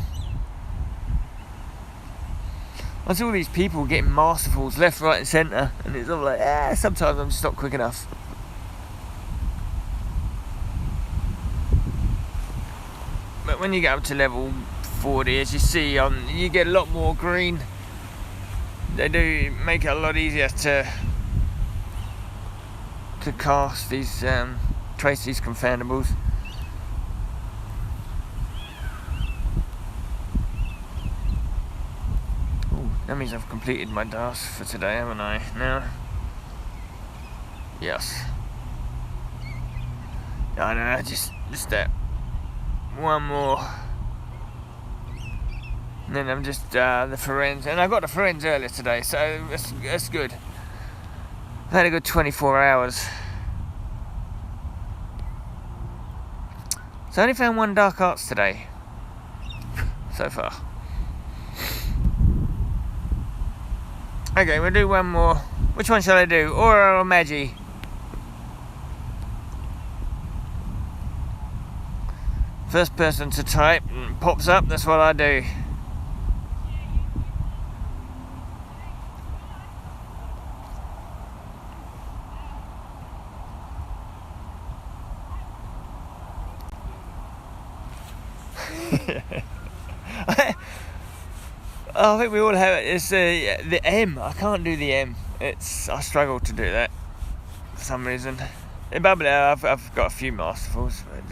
I see all these people getting masterfuls left, right and centre, and it's all like, sometimes I'm just not quick enough. But when you get up to level 40, as you see, you get a lot more green. They do make it a lot easier to cast these, trace these confoundables. Ooh, that means I've completed my task for today, haven't I? Now, yes. I know, just that. One more, and then I'm just the forensics, and I got the forensics earlier today, so that's good. I've had a good 24 hours. So I only found one dark arts today, so far. Okay, we'll do one more. Which one shall I do? Aura or Magi? First person to type pops up, that's what I do. I think we all have it. It's the M. I can't do the M. I struggle to do that for some reason. In Bubbly, I've got a few masterfuls, but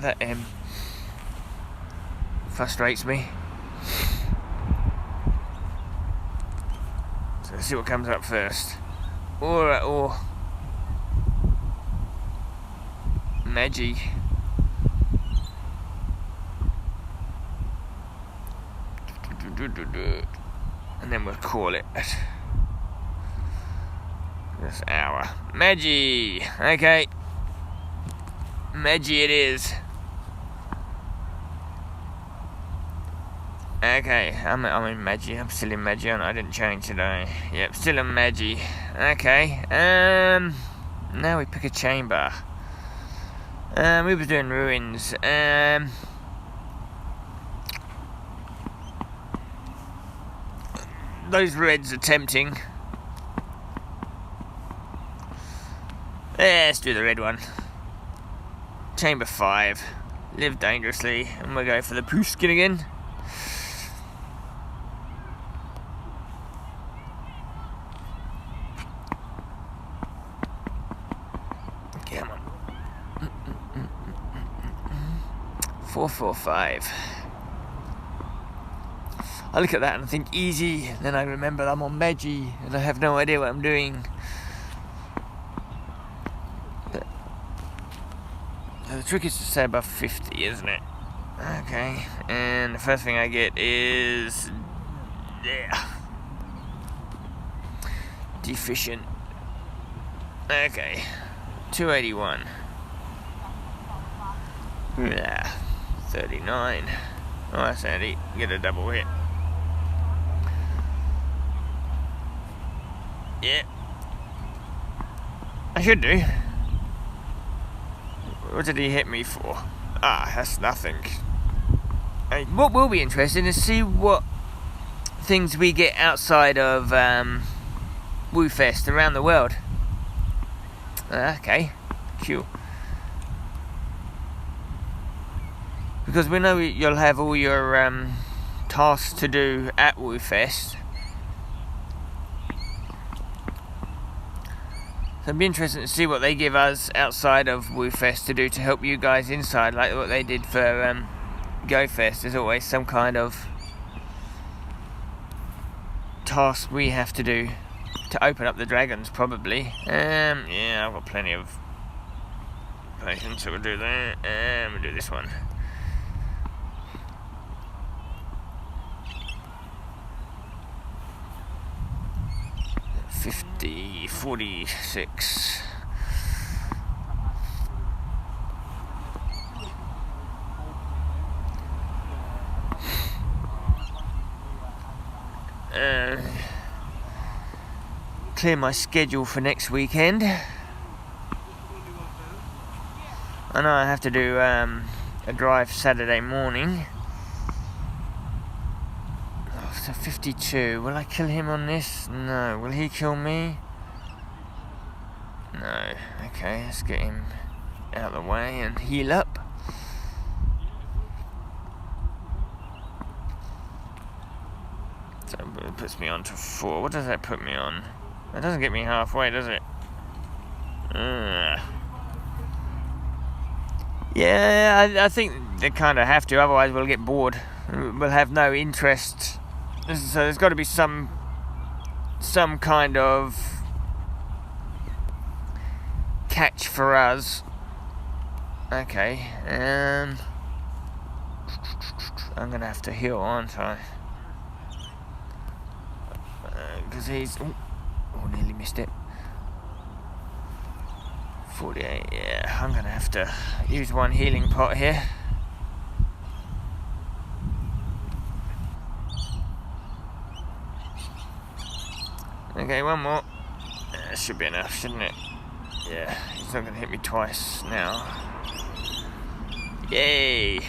that M frustrates me. So let's see what comes up first. Or Magi. And then we'll call it this hour. Magi. Okay. Magi it is. Okay, I'm in Magi. I'm still in Magi, and I didn't change today. Yep, still in Magi. Okay. Now we pick a chamber. We were doing ruins. Those reds are tempting. Let's do the red one. Chamber 5. Live dangerously, and we'll go for the poo skin again. Come on. 445. I look at that and I think easy, and then I remember I'm on Magi and I have no idea what I'm doing. But the trick is to stay above 50, isn't it? Okay, and the first thing I get is deficient. Okay, 281. 39. Oh, that's handy. Get a double hit. Yeah, I should do. What did he hit me for? Ah, that's nothing. Hey, what will be interesting is see what things we get outside of WooFest around the world. Okay, cool. Because we know you'll have all your tasks to do at WooFest. So it'd be interesting to see what they give us outside of WooFest to do to help you guys inside, like what they did for GoFest. There's always some kind of task we have to do to open up the dragons, probably. Yeah, I've got plenty of patience, so we'll do that, and we'll do this one. $50.46. Clear my schedule for next weekend. I know I have to do a drive Saturday morning. Oh, so 52. Will I kill him on this? No. Will he kill me? No. Okay, let's get him out of the way and heal up. So it puts me on to 4. What does that put me on? That doesn't get me halfway, does it? Yeah, I think they kind of have to, otherwise we'll get bored. We'll have no interest. So there's got to be some kind of catch for us. Okay, I'm gonna have to heal, aren't I? Because he's... Oh, nearly missed it. 48, yeah. I'm going to have to use one healing pot here. Okay, one more. That should be enough, shouldn't it? Yeah, he's not going to hit me twice now. Yay!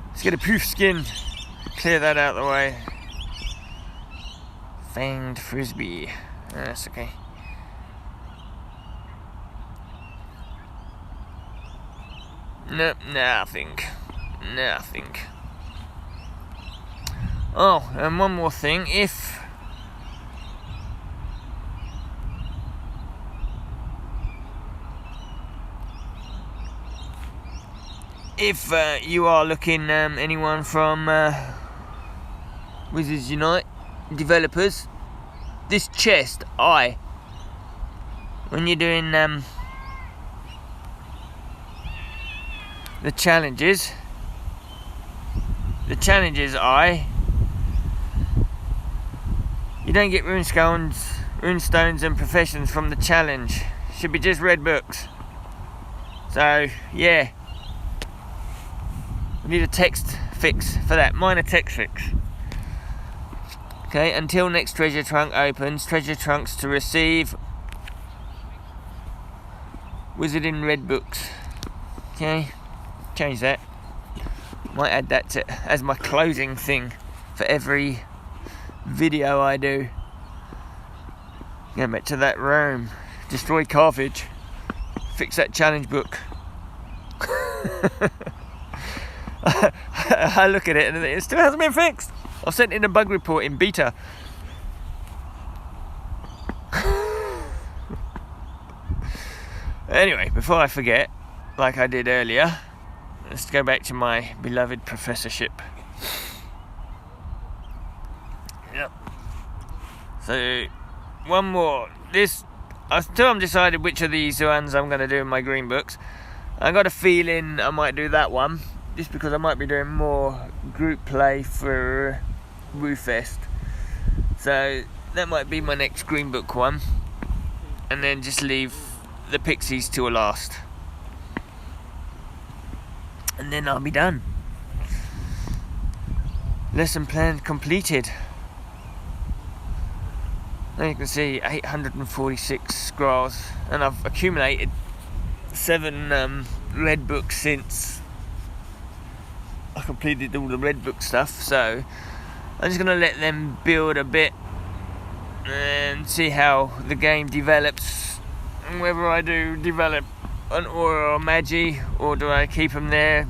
Let's get a poof skin. Clear that out of the way. Fanged frisbee. That's okay. Nope, nothing. Nothing. Oh, and one more thing. If you are looking, anyone from Wizards Unite developers, this chest, when you're doing the challenges, you don't get runestones and professions from the challenge. Should be just red books. So yeah, we need a text fix for that, minor text fix. Okay, until next treasure trunk opens, treasure trunks to receive wizard in red books. Okay, change that. Might add that to as my closing thing for every video I do. Go back to that room, destroy Carthage, fix that challenge book. I look at it and it still hasn't been fixed. I've sent in a bug report in beta. Anyway, before I forget, like I did earlier, let's go back to my beloved professorship. Yep. So, one more. I still haven't decided which of these ones I'm going to do in my green books. I got a feeling I might do that one, just because I might be doing more group play for WooFest. So that might be my next green book one, and then just leave the pixies till last, and then I'll be done. Lesson plan completed. Now you can see 846 scrolls, and I've accumulated 7 red books since I completed all the red book stuff, so I'm just gonna let them build a bit and see how the game develops, and whether I do develop an aura or magi, or do I keep them there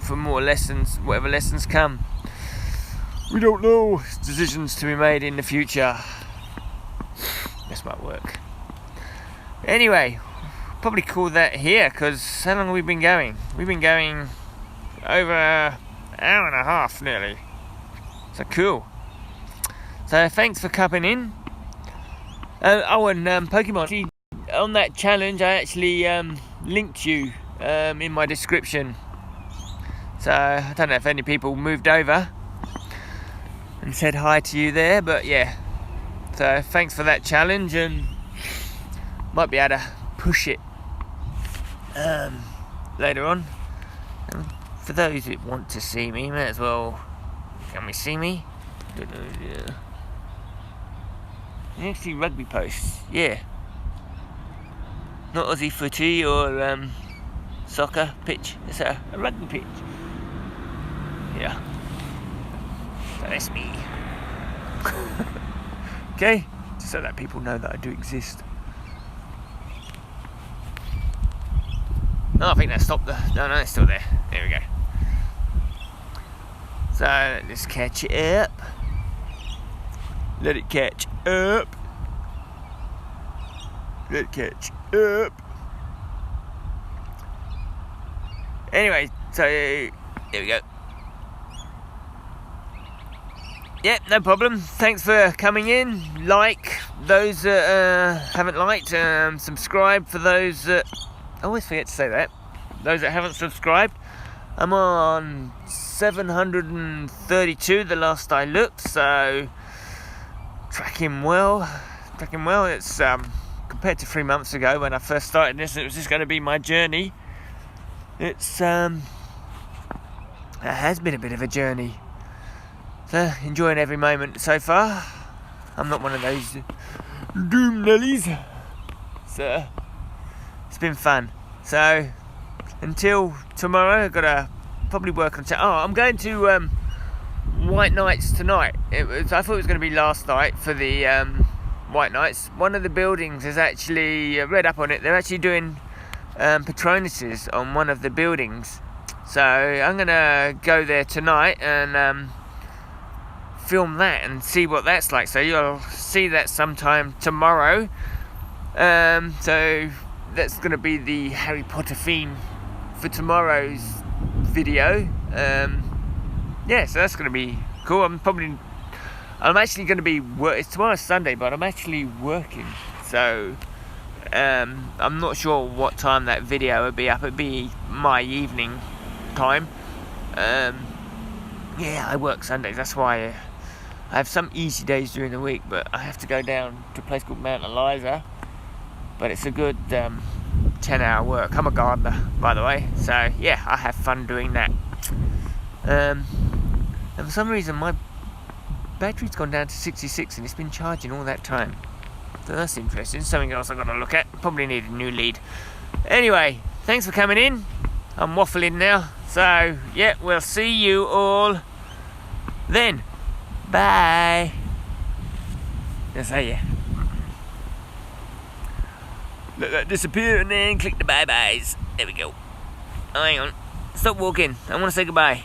for more lessons, whatever lessons come. We don't know. Decisions to be made in the future. This might work. Anyway, probably call that here, because how long have we been going? We've been going over an hour and a half nearly. So cool. So thanks for coming in. And Pokemon. On that challenge, I actually linked you in my description. So I don't know if any people moved over and said hi to you there, but yeah. So thanks for that challenge, and might be able to push it later on. And for those that want to see me, may as well. Can we see me? Don't know. Yeah. You actually rugby posts, yeah. Not Aussie footy or soccer pitch. It's a rugby pitch. Yeah. So that's me. Okay, just so that people know that I do exist. Oh, I think that stopped the. No, it's still there. There we go. So let's catch it up. Let it catch up. Let it catch up. Anyway, so here we go. Yeah, no problem. Thanks for coming in. Like those that haven't liked. Subscribe for those that. I always forget to say that. Those that haven't subscribed. I'm on 732 the last I looked, so tracking well. It's compared to 3 months ago when I first started this, it was just going to be my journey. It's it has been a bit of a journey. So enjoying every moment so far. I'm not one of those doom nellies. So it's been fun. So until tomorrow, I've got to probably work on. I'm going to White Nights tonight. I thought it was going to be last night for the White Nights. One of the buildings is actually read up on it. They're actually doing Patronuses on one of the buildings. So I'm going to go there tonight and film that and see what that's like. So you'll see that sometime tomorrow. So that's going to be the Harry Potter theme for tomorrow's video. Yeah, so that's going to be cool. I'm actually going to be it's tomorrow's Sunday, but I'm actually working. So I'm not sure what time that video would be up. It'd be my evening time. Yeah, I work Sundays. That's why I have some easy days during the week, but I have to go down to a place called Mount Eliza. But it's a good 10-hour work. I'm a gardener, by the way. So yeah, I have fun doing that. And for some reason my battery's gone down to 66 and it's been charging all that time. So that's interesting. Something else I've got to look at. Probably need a new lead. Anyway, thanks for coming in. I'm waffling now. So yeah, we'll see you all then. Bye. Yes, yeah. Let that disappear and then click the bye-byes. There we go. Oh, hang on. Stop walking. I want to say goodbye.